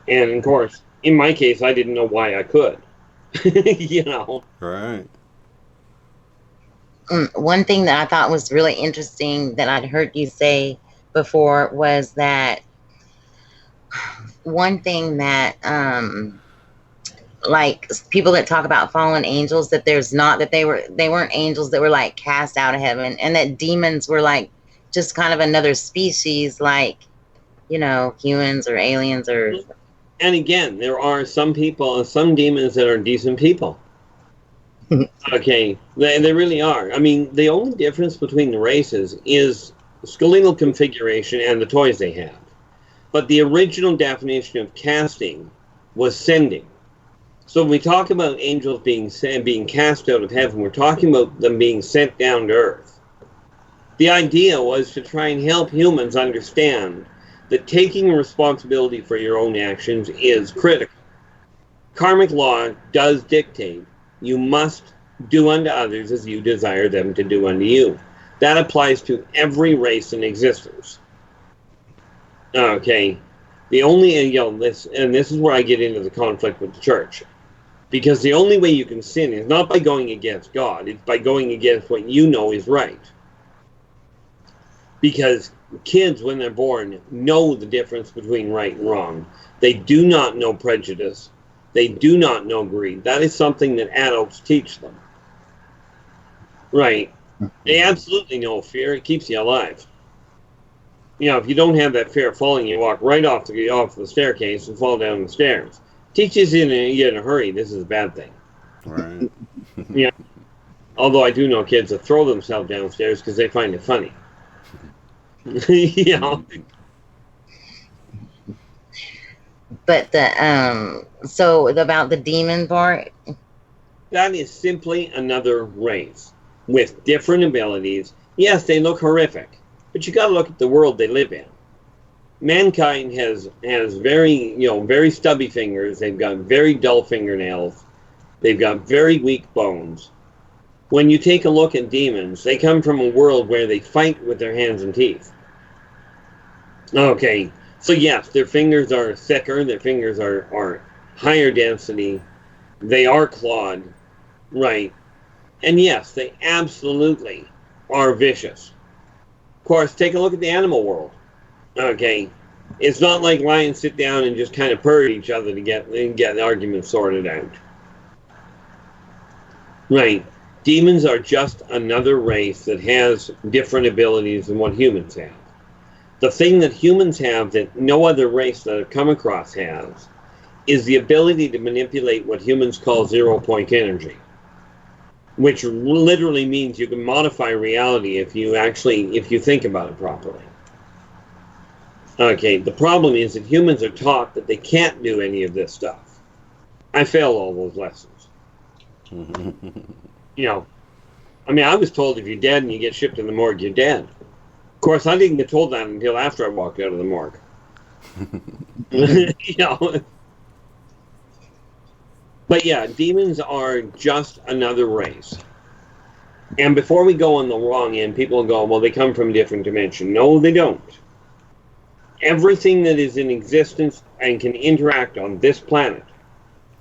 And, of course, in my case, I didn't know why I could. You know. Right. One thing that I thought was really interesting that I'd heard you say before was that one thing that like people that talk about fallen angels, that there's not, that they weren't angels that were like cast out of heaven, and that demons were like just kind of another species, like, you know, humans or aliens or. And again, there are some people, some demons that are decent people. Okay, they really are. I mean, the only difference between the races is skeletal configuration and the toys they have. But the original definition of casting was sending. So when we talk about angels being cast out of heaven, we're talking about them being sent down to earth. The idea was to try and help humans understand that taking responsibility for your own actions is critical. Karmic law does dictate you must do unto others as you desire them to do unto you. That applies to every race in existence. Okay, the only, you know, this is where I get into the conflict with the church. Because the only way you can sin is not by going against God, it's by going against what you know is right. Because kids, when they're born, know the difference between right and wrong. They do not know prejudice. They do not know greed. That is something that adults teach them. Right. They absolutely know fear. It keeps you alive. You know, if you don't have that fear of falling, you walk right off the staircase and fall down the stairs. Teaches you in a hurry, this is a bad thing. Right. Yeah. Although I do know kids that throw themselves downstairs because they find it funny. You know. But the so about the demon part, That is simply another race with different abilities. Yes, they look horrific, but you got to look at the world they live in. Mankind has very stubby fingers. They've got very dull fingernails. They've got very weak bones. When you take a look at demons, they come from a world where they fight with their hands and teeth. Okay, so yes, their fingers are thicker. Their fingers are higher density. They are clawed, right? And yes, they absolutely are vicious. Of course, take a look at the animal world. Okay, it's not like lions sit down and just kind of purr at each other to get the argument sorted out. Right. Demons are just another race that has different abilities than what humans have. The thing that humans have that no other race that I've come across has is the ability to manipulate what humans call zero-point energy, which literally means you can modify reality if you think about it properly. Okay, the problem is that humans are taught that they can't do any of this stuff. I failed all those lessons. You know, I mean, I was told if you're dead and you get shipped to the morgue, you're dead. Of course, I didn't get told that until after I walked out of the morgue. You know. But yeah, demons are just another race. And before we go on the wrong end, people go, well, they come from a different dimension. No, they don't. Everything that is in existence and can interact on this planet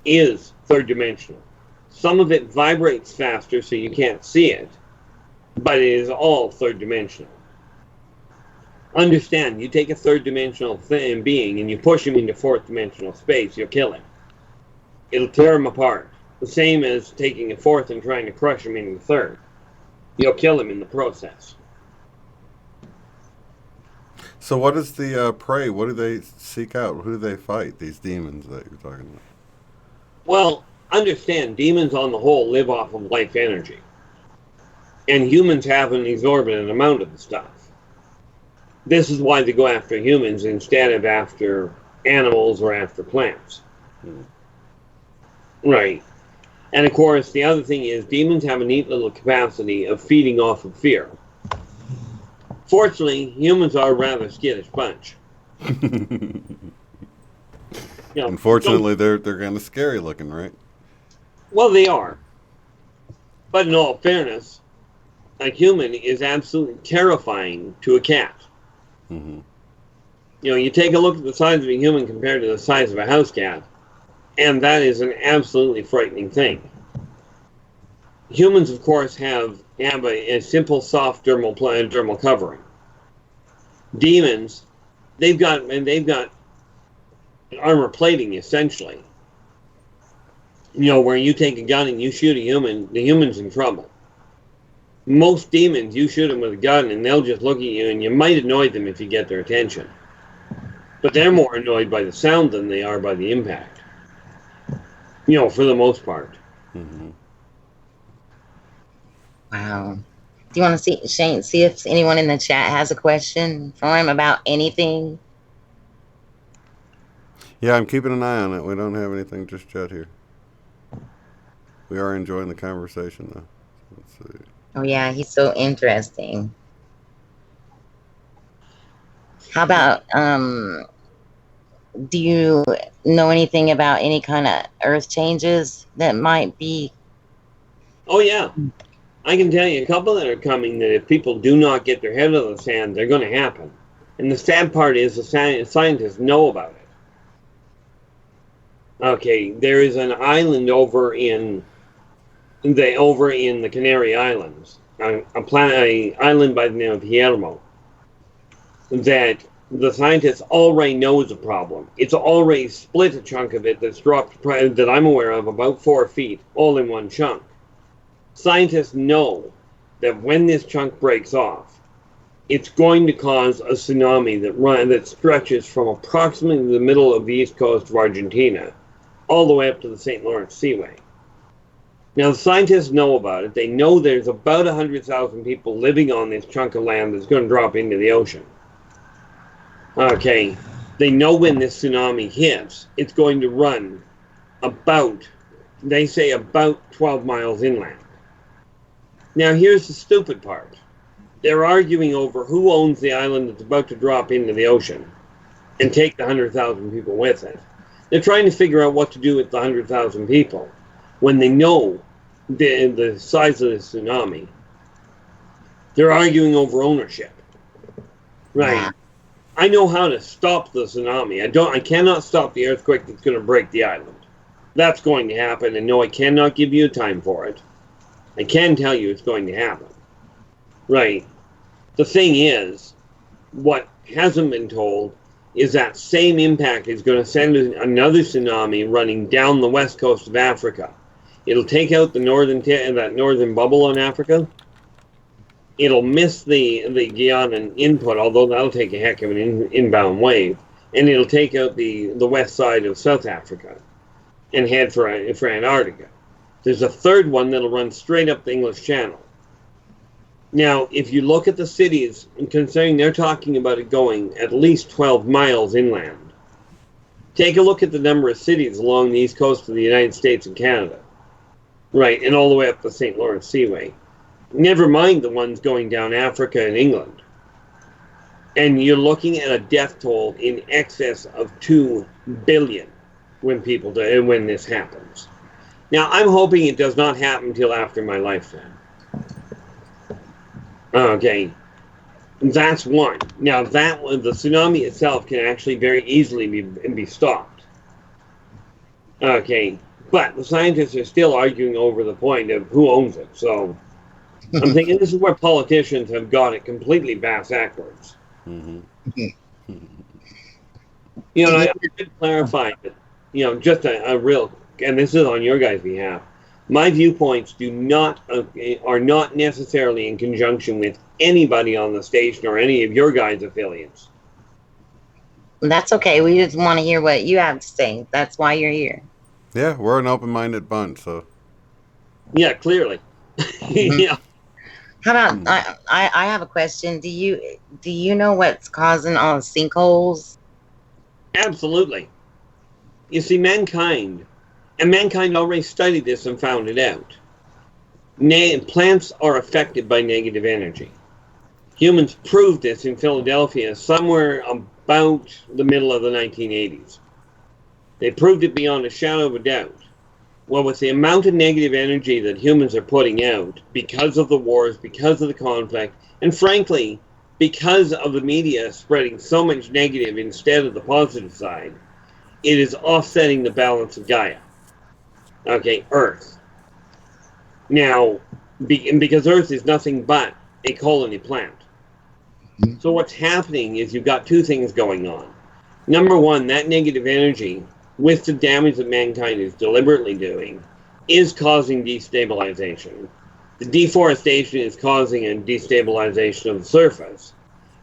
is third dimensional. Some of it vibrates faster so you can't see it, but it is all third dimensional. Understand, you take a third dimensional being and you push him into fourth dimensional space, you'll kill him. It'll tear him apart. The same as taking a fourth and trying to crush him into the third. You'll kill him in the process. So what is the prey? What do they seek out? Who do they fight, these demons that you're talking about? Well, understand, demons on the whole live off of life energy. And humans have an exorbitant amount of the stuff. This is why they go after humans instead of after animals or after plants. Right. And of course, the other thing is demons have a neat little capacity of feeding off of fear. Fortunately, humans are a rather skittish bunch. You know, Unfortunately, they're kind of scary looking, right? Well, they are. But in all fairness, a human is absolutely terrifying to a cat. Mm-hmm. You know, you take a look at the size of a human compared to the size of a house cat, And that is an absolutely frightening thing. Humans, of course, have a simple soft dermal covering. Demons, they've got armor plating, essentially. Where you take a gun and you shoot a human, the human's in trouble. Most demons, you shoot them with a gun and they'll just look at you, and you might annoy them if you get their attention. But they're more annoyed by the sound than they are by the impact. For the most part. Mm-hmm. Wow. Do you want to see, Shane, see if anyone in the chat has a question for him about anything? Yeah, I'm keeping an eye on it. We don't have anything just yet here. We are enjoying the conversation, though. Let's see. Oh, yeah, he's so interesting. How about, do you know anything about any kind of earth changes that might be? Oh, yeah. I can tell you a couple that are coming that if people do not get their head out of the sand, they're going to happen. And the sad part is the scientists know about it. Okay, there is an island over in the Canary Islands, an island by the name of Paranormal, that the scientists already know is a problem. It's already split a chunk of it that's dropped, that I'm aware of, about 4 feet, all in one chunk. Scientists know that when this chunk breaks off, it's going to cause a tsunami that stretches from approximately the middle of the east coast of Argentina all the way up to the St. Lawrence Seaway. Now, the scientists know about it. They know there's about 100,000 people living on this chunk of land that's going to drop into the ocean. Okay, they know when this tsunami hits, it's going to run about 12 miles inland. Now, here's the stupid part. They're arguing over who owns the island that's about to drop into the ocean and take the 100,000 people with it. They're trying to figure out what to do with the 100,000 people when they know the size of the tsunami. They're arguing over ownership. Right. I know how to stop the tsunami. I cannot stop the earthquake that's going to break the island. That's going to happen, and no, I cannot give you a time for it. I can tell you it's going to happen. Right. The thing is, what hasn't been told is that same impact is going to send another tsunami running down the west coast of Africa. It'll take out the that northern bubble on Africa. It'll miss the Guianan input, although that'll take a heck of an inbound wave, and it'll take out the west side of South Africa and head for Antarctica. There's a third one that'll run straight up the English Channel. Now, if you look at the cities, considering they're talking about it going at least 12 miles inland, take a look at the number of cities along the east coast of the United States and Canada, right, and all the way up the St. Lawrence Seaway. Never mind the ones going down Africa and England. And you're looking at a death toll in excess of 2 billion when this happens. Now, I'm hoping it does not happen until after my lifetime. Okay, that's one. Now, the tsunami itself can actually very easily be stopped. Okay, but the scientists are still arguing over the point of who owns it. So I'm thinking this is where politicians have got it completely backwards. Mm-hmm. I should clarify that, just a real, and this is on your guys' behalf, my viewpoints are not necessarily in conjunction with anybody on the station or any of your guys' affiliates. That's okay. We just want to hear what you have to say. That's why you're here. Yeah, we're an open-minded bunch, so. Yeah, clearly. Mm-hmm. Yeah. How about I have a question. Do you know what's causing all the sinkholes? Absolutely. You see, mankind already studied this and found it out. Plants are affected by negative energy. Humans proved this in Philadelphia somewhere about the middle of the 1980s. They proved it beyond a shadow of a doubt. Well, with the amount of negative energy that humans are putting out, because of the wars, because of the conflict, and frankly, because of the media spreading so much negative instead of the positive side, it is offsetting the balance of Gaia. Okay, Earth. Now, because Earth is nothing but a colony planet. So what's happening is you've got two things going on. Number one, that negative energy, with the damage that mankind is deliberately doing, is causing destabilization. The deforestation is causing a destabilization of the surface.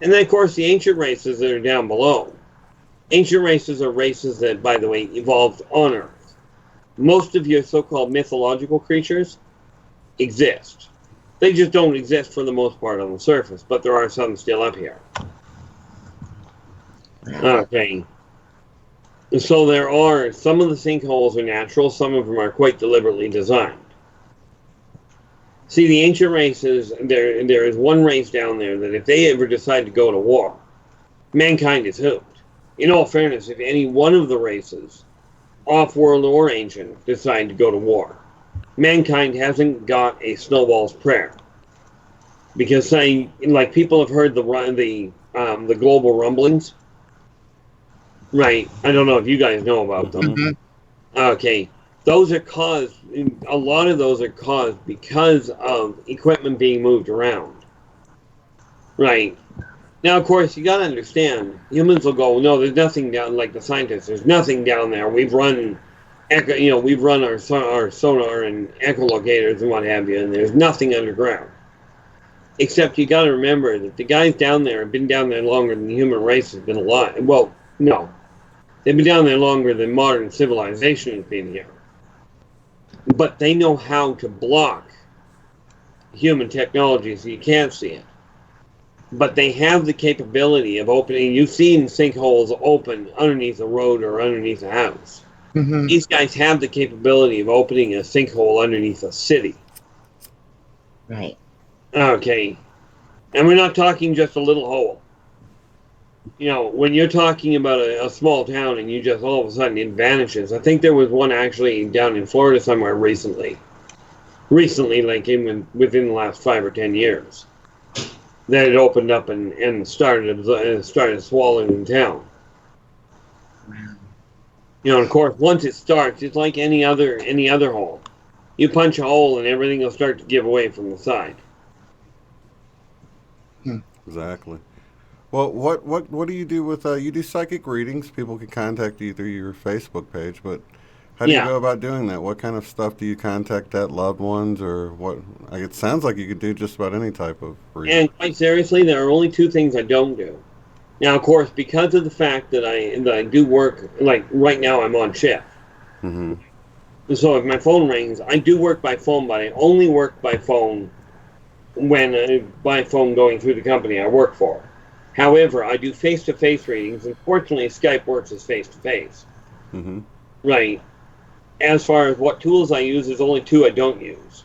And then, of course, the ancient races that are down below. Ancient races are races that, by the way, evolved on Earth. Most of your so-called mythological creatures exist. They just don't exist for the most part on the surface, but there are some still up here. Okay. So there are, some of the sinkholes are natural, some of them are quite deliberately designed. See, the ancient races, there is one race down there that if they ever decide to go to war, mankind is hooked. In all fairness, if any one of the races, off-world or ancient, decide to go to war, mankind hasn't got a snowball's prayer. Because, like, people have heard the global rumblings. Right. I don't know if you guys know about them. Mm-hmm. Okay. Those are caused, a lot of those are caused because of equipment being moved around. Right. Now, of course, you got to understand, humans will go, no, there's nothing down, like the scientists, there's nothing down there. We've run our sonar and echolocators and what have you, and there's nothing underground. Except you got to remember that the guys down there have been down there longer than the human race has been alive. Well, no. They've been down there longer than modern civilization has been here. But they know how to block human technology so you can't see it. But they have the capability of opening. You've seen sinkholes open underneath a road or underneath a house. Mm-hmm. These guys have the capability of opening a sinkhole underneath a city. Right. Okay. And we're not talking just a little hole. You know, when you're talking about a small town and you just all of a sudden it vanishes. I think there was one actually down in Florida somewhere recently. Recently, like within the last 5 or 10 years. That it opened up and started swallowing the town. Wow. You know, and of course, once it starts, it's like any other hole. You punch a hole and everything will start to give away from the side. Exactly. Well, what do you do with you do psychic readings? People can contact you through your Facebook page, but how do you go about doing that? What kind of stuff do you contact that loved ones, or what? Like, it sounds like you could do just about any type of reading. And quite seriously, there are only two things I don't do. Now, of course, because of the fact that I do work, like right now I'm on shift. Mm-hmm. So if my phone rings, I do work by phone, but I only work by phone when by phone going through the company I work for. However, I do face-to-face readings, and fortunately Skype works as face-to-face. Mm-hmm. Right. As far as what tools I use, there's only two I don't use.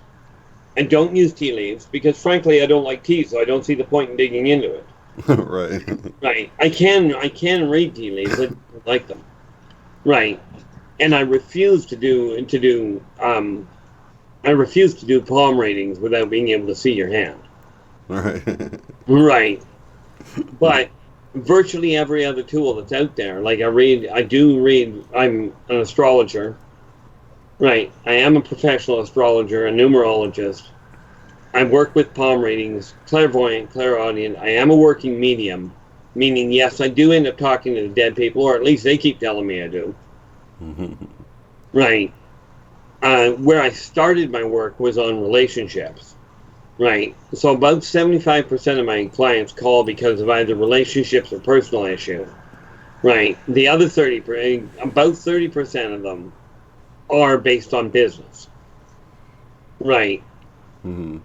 I don't use tea leaves because, frankly, I don't like tea, so I don't see the point in digging into it. Right. Right. I can read tea leaves. I don't like them. Right. And I refuse to do palm readings without being able to see your hand. Right. Right. But virtually every other tool that's out there, like I'm an astrologer. Right. I am a professional astrologer, a numerologist. I work with palm readings, clairvoyant, clairaudient. I am a working medium, meaning, yes, I do end up talking to the dead people, or at least they keep telling me I do. Mm-hmm. Right. Where I started my work was on relationships. Right. So about 75% of my clients call because of either relationships or personal issue. Right. The other about 30% of them are based on business. Right. Mm-hmm.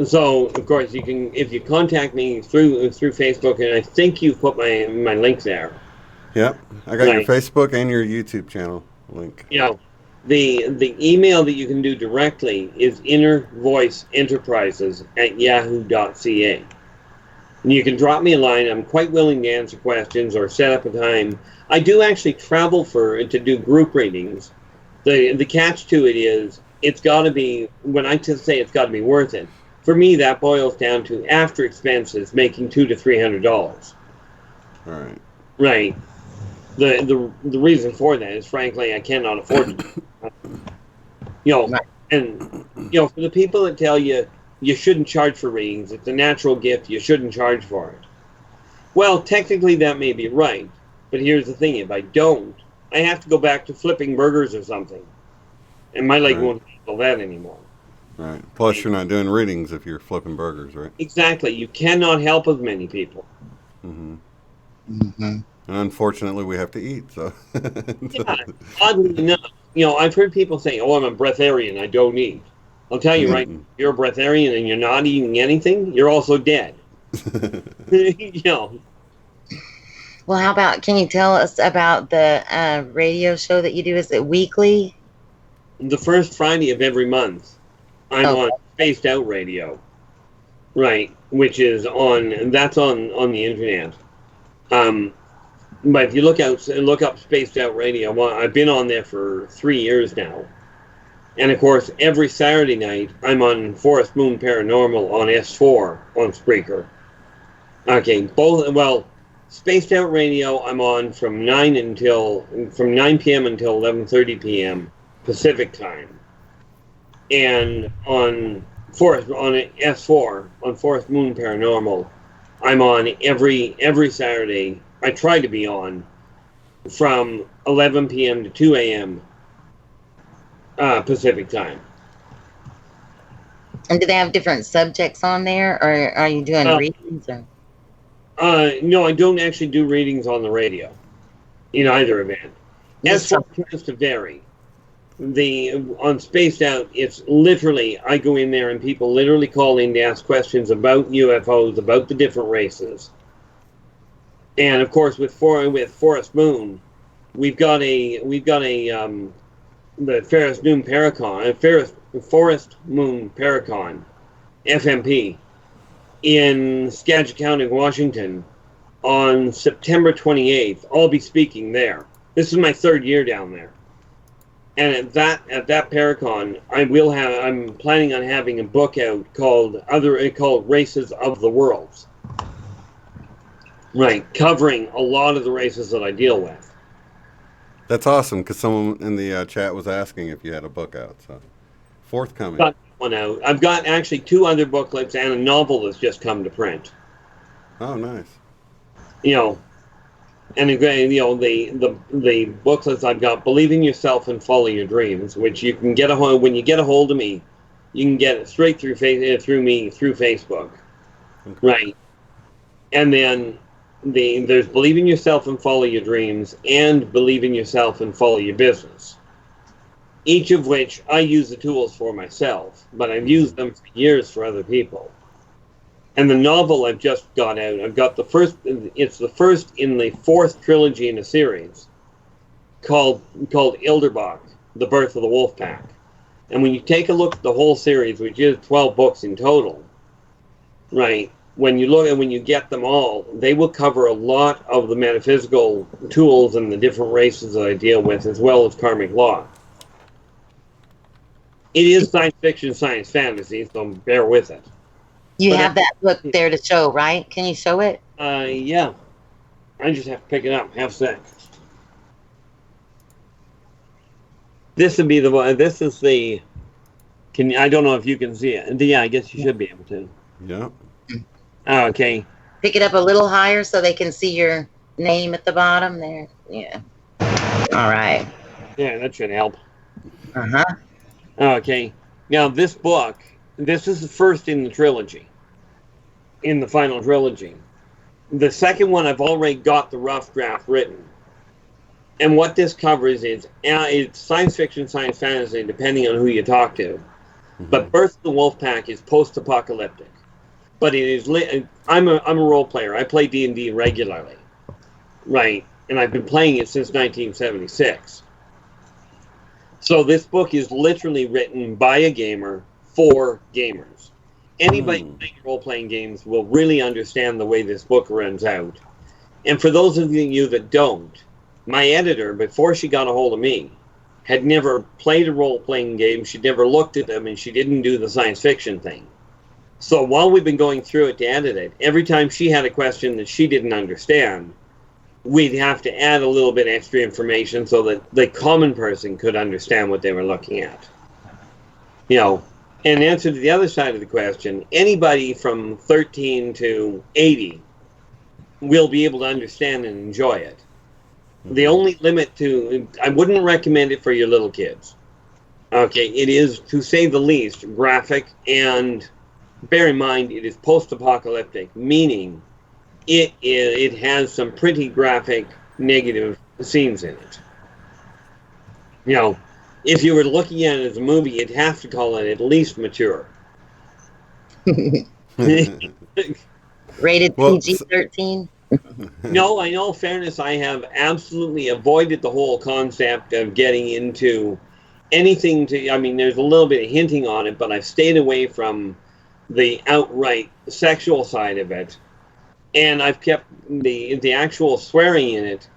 So, of course, you can, if you contact me through Facebook, and I think you've put my link there. Yep. I got your Facebook and your YouTube channel link. You know, the email that you can do directly is innervoiceenterprises@yahoo.ca. And you can drop me a line. I'm quite willing to answer questions or set up a time. I do actually travel to do group readings. The catch to it is, it's got to be, when I just say it's got to be worth it, for me that boils down to, after expenses, making $200 to $300. All right. Right. The reason for that is, frankly, I cannot afford it. You know, Right. and you know, for the people that tell you you shouldn't charge for readings, it's a natural gift, you shouldn't charge for it. Well, technically that may be right, but here's the thing: if I don't, I have to go back to flipping burgers or something, and my leg Right. won't handle that anymore. Right. Plus, you're not doing readings if you're flipping burgers, right? Exactly, you cannot help as many people. Mm-hmm. Mm-hmm. And unfortunately, we have to eat. So. Yeah, oddly enough, you know, I've heard people say, "Oh, I'm a breatharian, I don't eat." I'll tell you right, Mm-mm. if you're a breatharian and you're not eating anything, you're also dead. You know, Well, how about, can you tell us about the radio show that you do? Is it weekly? the first Friday of every month, I'm Oh, on Spaced Out Radio, right? Which is that's on the internet. But if you look up Spaced Out Radio, well, I've been on there for 3 years now. And of course, every Saturday night, I'm on Forest Moon Paranormal on S4 on Spreaker. Okay, Spaced Out Radio, I'm on from 9 p.m. until 11:30 p.m. Pacific time. And on S4 on Forest Moon Paranormal, I'm on every Saturday. I try to be on from 11 p.m. to 2 a.m. Pacific time. and do they have different subjects on there, or are you doing readings? Or? No, I don't actually do readings on the radio in either event. S4 tends to vary. On Spaced Out, it's literally, I go in there and people literally call in to ask questions about UFOs, about the different races. And of course, with Forest Moon, we've got the Forest Moon Paracon, FMP, in Skagit County, Washington, on September 28th. I'll be speaking there. This is my 3rd year down there. And at that Paracon, I'm planning on having a book out called Races of the Worlds. Right, covering a lot of the races that I deal with. That's awesome, because someone in the chat was asking if you had a book out. So, forthcoming. Got one out. I've got actually 2 other booklets and a novel that's just come to print. Oh, nice. You know, and again, you know, the booklets I've got, Believe in Yourself and Follow Your Dreams, which you can get when you get a hold of me, you can get it straight through me through Facebook, Okay. right? And then there's Believe in Yourself and Follow Your Dreams and Believe in Yourself and Follow Your Business. Each of which I use the tools for myself, but I've used them for years for other people. And the novel I've just got out, I've got it's the first in the 4th trilogy in a series called Ilderbach, The Birth of the Wolf Pack. And when you take a look at the whole series, which is 12 books in total, right, when you get them all, they will cover a lot of the metaphysical tools and the different races that I deal with, as well as karmic law. It is science fiction, science fantasy, so bear with it. You have that book there to show, right? Can you show it? Yeah. I just have to pick it up. Have a sec. This would be the one. This is the. I don't know if you can see it. Yeah, I guess you should be able to. Yeah. Okay. Pick it up a little higher so they can see your name at the bottom there. Yeah. All right. Yeah, that should help. Uh-huh. Okay. Now, this book, this is the first in the trilogy, in the final trilogy. The second one, I've already got the rough draft written. And what this covers is it's science fiction, science fantasy, depending on who you talk to. Mm-hmm. But Birth of the Wolf Pack is post-apocalyptic. But it is I'm a role player. I play D&D regularly, right? And I've been playing it since 1976. So this book is literally written by a gamer for gamers. Anybody playing role-playing games will really understand the way this book runs out. And for those of you that don't, my editor, before she got a hold of me, had never played a role-playing game. She'd never looked at them, and she didn't do the science fiction thing. So while we've been going through it to edit it, every time she had a question that she didn't understand, we'd have to add a little bit extra information so that the common person could understand what they were looking at. You know, and answer to the other side of the question, anybody from 13 to 80 will be able to understand and enjoy it. The only limit I wouldn't recommend it for your little kids. Okay, it is, to say the least, graphic, and bear in mind it is post-apocalyptic, meaning it has some pretty graphic negative scenes in it. You know, if you were looking at it as a movie, you'd have to call it at least mature. Rated PG-13? No, in all fairness, I have absolutely avoided the whole concept of getting into anything I mean, there's a little bit of hinting on it, but I've stayed away from the outright sexual side of it. And I've kept the actual swearing in it,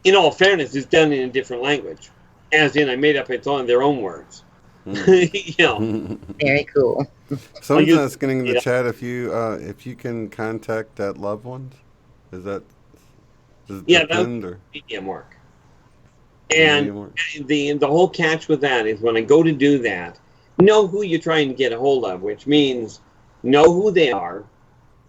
in all fairness, is done in a different language. As in, I made up their own words. You know. Very cool. Someone's asking in the chat if you can contact that loved ones. Does it depend, or medium work. And the whole catch with that is when I go to do that, know who you're trying to get a hold of, which means know who they are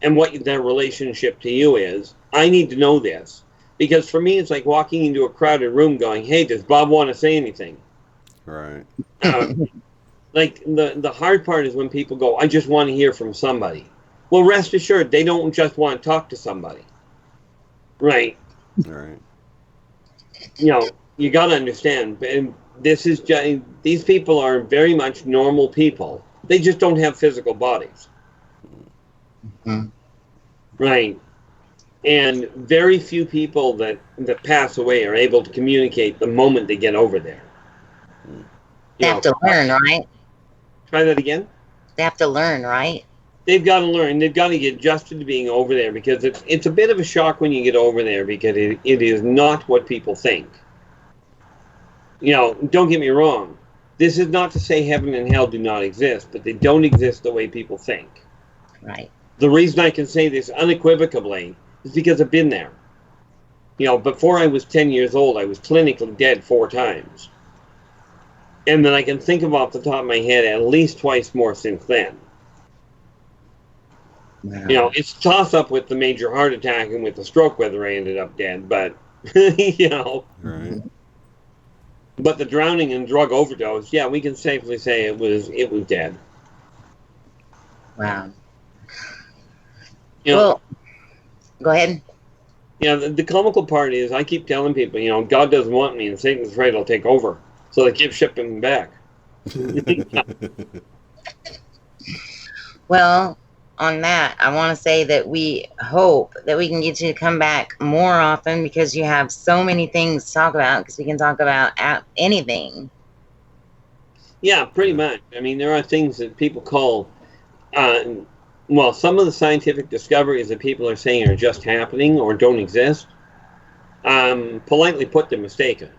and what their relationship to you is. I need to know this. Because for me, it's like walking into a crowded room going, hey, does Bob want to say anything? Right. Like, the hard part is when people go, I just want to hear from somebody. Well, rest assured, they don't just want to talk to somebody. Right. Right. You know, you got to understand, and these people are very much normal people. They just don't have physical bodies. Mm-hmm. Right. And very few people that pass away are able to communicate the moment they get over there. They have to learn, right? Try that again? They have to learn, right? They've got to learn. They've got to get adjusted to being over there, because it's a bit of a shock when you get over there, because it is not what people think. You know, don't get me wrong. This is not to say heaven and hell do not exist, but they don't exist the way people think. Right. The reason I can say this unequivocally is because I've been there. You know, before I was 10 years old, I was clinically dead 4 times. And then I can think of off the top of my head at least twice more since then. Wow. You know, it's toss up with the major heart attack and with the stroke whether I ended up dead, but, you know. Right. But the drowning and drug overdose, yeah, we can safely say it was dead. Wow. You know, Well, go ahead. yeah, the comical part is I keep telling people, you know, God doesn't want me and Satan's afraid I'll take over. So they keep shipping me back. Well, on that, I want to say that we hope that we can get you to come back more often, because you have so many things to talk about, because we can talk about anything. Yeah, pretty much. I mean, there are things that people call, well, some of the scientific discoveries that people are saying are just happening or don't exist. Politely put, they're mistaken.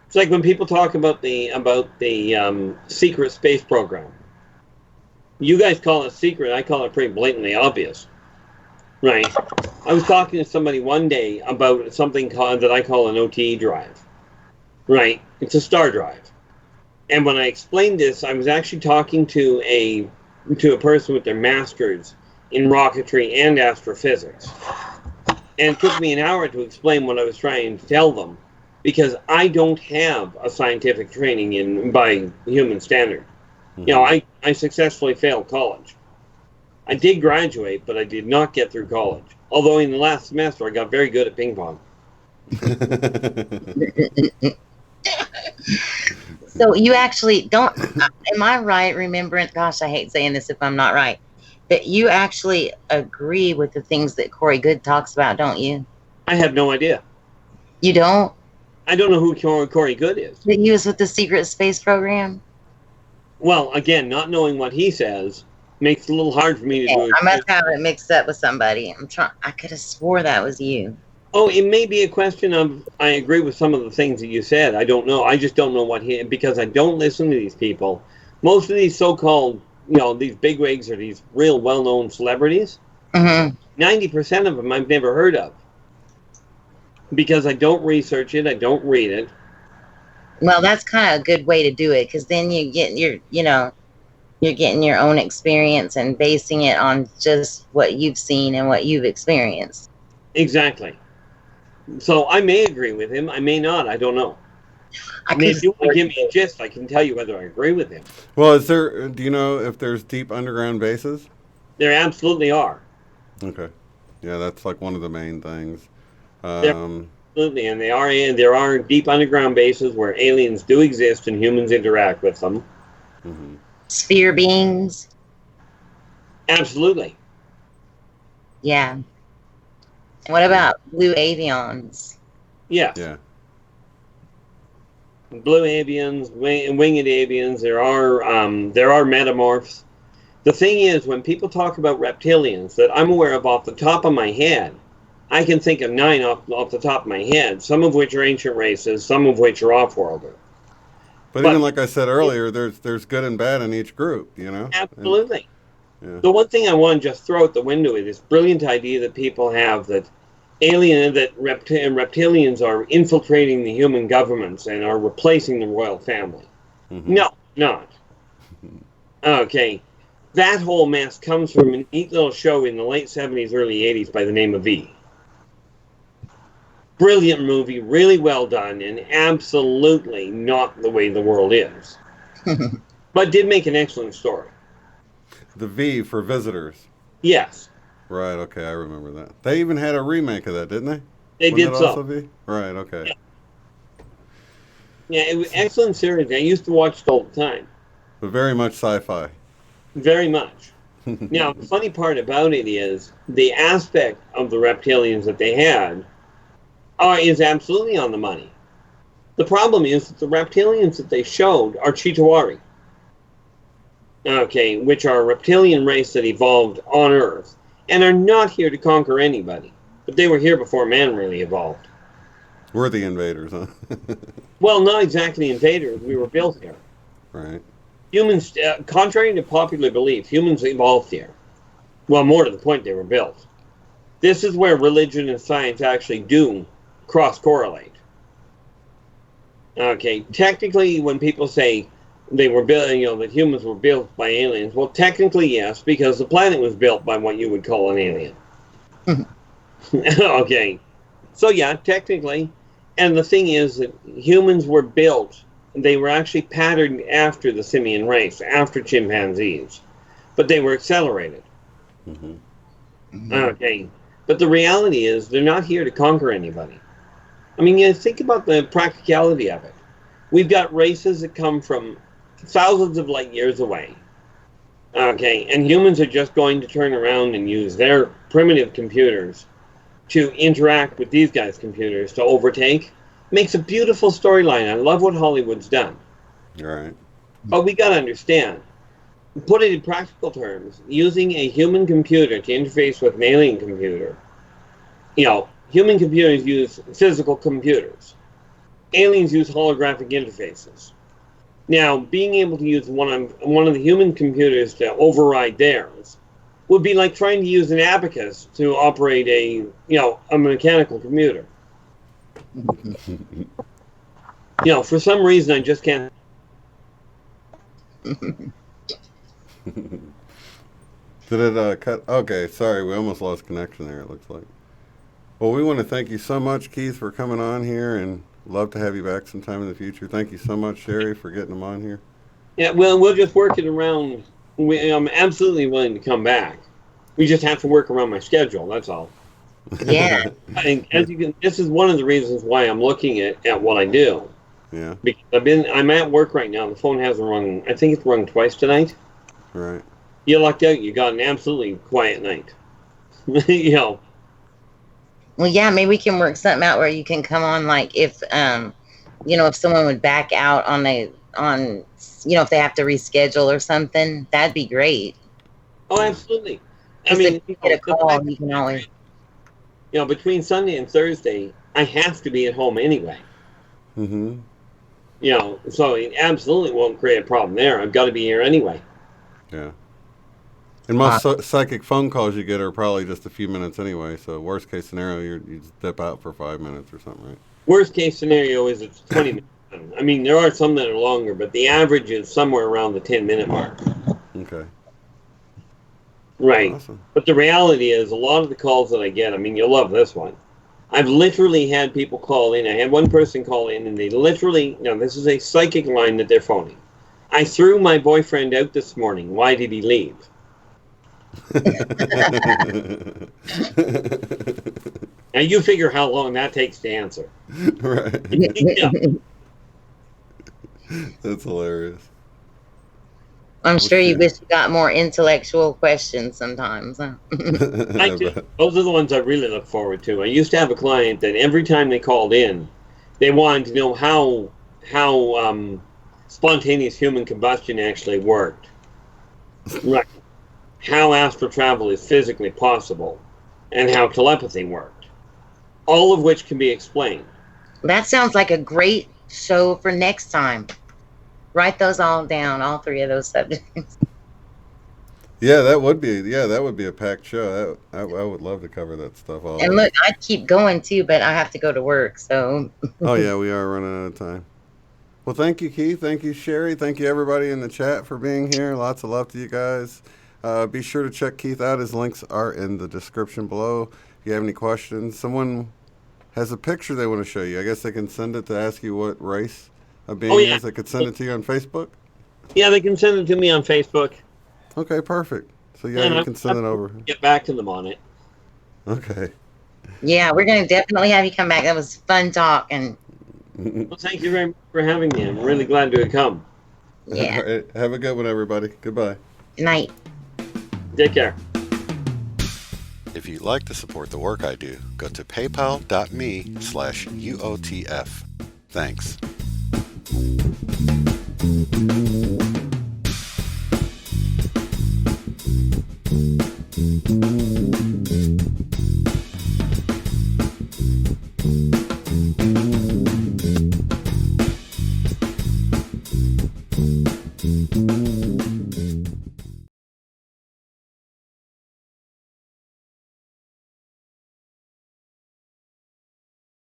It's like when people talk about the secret space program. You guys call it secret. I call it pretty blatantly obvious. Right. I was talking to somebody one day about something that I call an OTE drive. Right. It's a star drive. And when I explained this, I was actually talking to a person with their master's in rocketry and astrophysics. And it took me an hour to explain what I was trying to tell them, because I don't have a scientific training by human standard. You know, I successfully failed college. I did graduate, but I did not get through college. Although in the last semester, I got very good at ping pong. So you actually don't, am I right remembering, gosh, I hate saying this if I'm not right, that you actually agree with the things that Corey Good talks about, don't you? I have no idea. You don't? I don't know who Corey Good is. That he was with the secret space program? Well, again, not knowing what he says makes it a little hard for me to do. I must have it mixed up with somebody. I could have swore that was you. Oh, it may be a question of, I agree with some of the things that you said. I don't know. I just don't know because I don't listen to these people. Most of these so-called, you know, these bigwigs or these real well-known celebrities, 90% of them I've never heard of. because I don't research it, I don't read it. Well, that's kind of a good way to do it, because then you get you're getting your own experience and basing it on just what you've seen and what you've experienced. Exactly. So I may agree with him, I may not, I don't know. I I mean, could if you want to give me a gist, I can tell you whether I agree with him. Well, do you know if there's deep underground bases? There absolutely are. Okay. Yeah, that's like one of the main things. There absolutely, and there are deep underground bases where aliens do exist and humans interact with them. Mm-hmm. sphere beings. Absolutely. Yeah. What about blue avions? Yes. Yeah. Blue avians, winged avians. There are metamorphs. The thing is, when people talk about reptilians that I'm aware of off the top of my head, I can think of 9 off the top of my head, some of which are ancient races, some of which are off-worlder. But even like I said earlier, there's good and bad in each group, you know? Absolutely. Yeah. The one thing I want to just throw out the window is this brilliant idea that people have that reptilians are infiltrating the human governments and are replacing the royal family. Mm-hmm. No, not. Okay. That whole mess comes from a neat little show in the late 70s, early 80s by the name of V. Brilliant movie, really well done, and absolutely not the way the world is. But did make an excellent story. The V for visitors. Yes. Right, okay, I remember that. They even had a remake of that, didn't they? They Wasn't did it so. also V? Right, okay. Yeah, it was an excellent series. I used to watch it all the time. But very much sci-fi. Very much. Now, the funny part about it is the aspect of the reptilians that they had is absolutely on the money. The problem is that the reptilians that they showed are Chitauri. Okay, which are a reptilian race that evolved on Earth and are not here to conquer anybody. But they were here before man really evolved. We're the invaders, huh? Well, not exactly invaders. We were built here. Right. Humans, contrary to popular belief, humans evolved here. Well, more to the point, they were built. This is where religion and science actually do cross-correlate. Okay, technically, when people say they were built, that humans were built by aliens, well, technically, yes, because the planet was built by what you would call an alien. Okay, so yeah, technically, and the thing is that humans were built, they were actually patterned after the simian race, after chimpanzees, but they were accelerated. Mm-hmm. Okay, but the reality is they're not here to conquer anybody. I mean, you think about the practicality of it. We've got races that come from thousands of light years away. Okay, and humans are just going to turn around and use their primitive computers to interact with these guys' computers to overtake. Makes a beautiful storyline. I love what Hollywood's done. Right. But we got to understand, put it in practical terms, using a human computer to interface with an alien computer. Human computers use physical computers. Aliens use holographic interfaces. Now, being able to use one of the human computers to override theirs would be like trying to use an abacus to operate a mechanical computer. For some reason, I just can't. Did it cut? Okay, sorry, we almost lost connection there, it looks like. Well, we want to thank you so much, Keith, for coming on here, and love to have you back sometime in the future. Thank you so much, Sherry, for getting them on here. Yeah, well, we'll just work it around. I'm absolutely willing to come back. We just have to work around my schedule, that's all. Yeah. And this is one of the reasons why I'm looking at what I do. Yeah. Because I'm at work right now. The phone hasn't rung. I think it's rung twice tonight. Right. You lucked out. You got an absolutely quiet night. Well, yeah, maybe we can work something out where you can come on, like if if someone would back out on if they have to reschedule or something, that'd be great. Oh, absolutely. I If mean, you get a call, you can always. Between Sunday and Thursday, I have to be at home anyway. Mm-hmm. So it absolutely won't create a problem there. I've got to be here anyway. Yeah. And most psychic phone calls you get are probably just a few minutes anyway. So worst case scenario, you just dip out for 5 minutes or something, right? Worst case scenario is it's 20 minutes. I mean, there are some that are longer, but the average is somewhere around the 10-minute mark. Okay. Right. Awesome. But the reality is, a lot of the calls that I get, I mean, you'll love this one. I've literally had people call in. I had one person call in, and they literally, this is a psychic line that they're phoning. I threw my boyfriend out this morning. Why did he leave? Now you figure how long that takes to answer. Right. Yeah. That's hilarious. I'm sure you wish you got more intellectual questions sometimes. Huh? I do. Those are the ones I really look forward to. I used to have a client that every time they called in, they wanted to know how spontaneous human combustion actually worked. Right. How astral travel is physically possible, and how telepathy worked. All of which can be explained. That sounds like a great show for next time. Write those all down, all three of those subjects. Yeah, that would be a packed show. I would love to cover that stuff all. And look, I keep going too, but I have to go to work, so. Oh yeah, we are running out of time. Well, thank you, Keith. Thank you, Sherry. Thank you, everybody in the chat for being here. Lots of love to you guys. Be sure to check Keith out. His links are in the description below. If you have any questions, someone has a picture they want to show you. I guess they can send it to ask you what race a being is. They could send it to you on Facebook. Yeah, they can send it to me on Facebook. Okay, perfect. So yeah, you can send it over. Get back to them on it. Okay. Yeah, we're going to definitely have you come back. That was fun talk. And well, thank you very much for having me. I'm really glad to have come. Yeah. All right. Have a good one, everybody. Goodbye. Good night. Take care. If you'd like to support the work I do, go to paypal.me/UOTF. Thanks.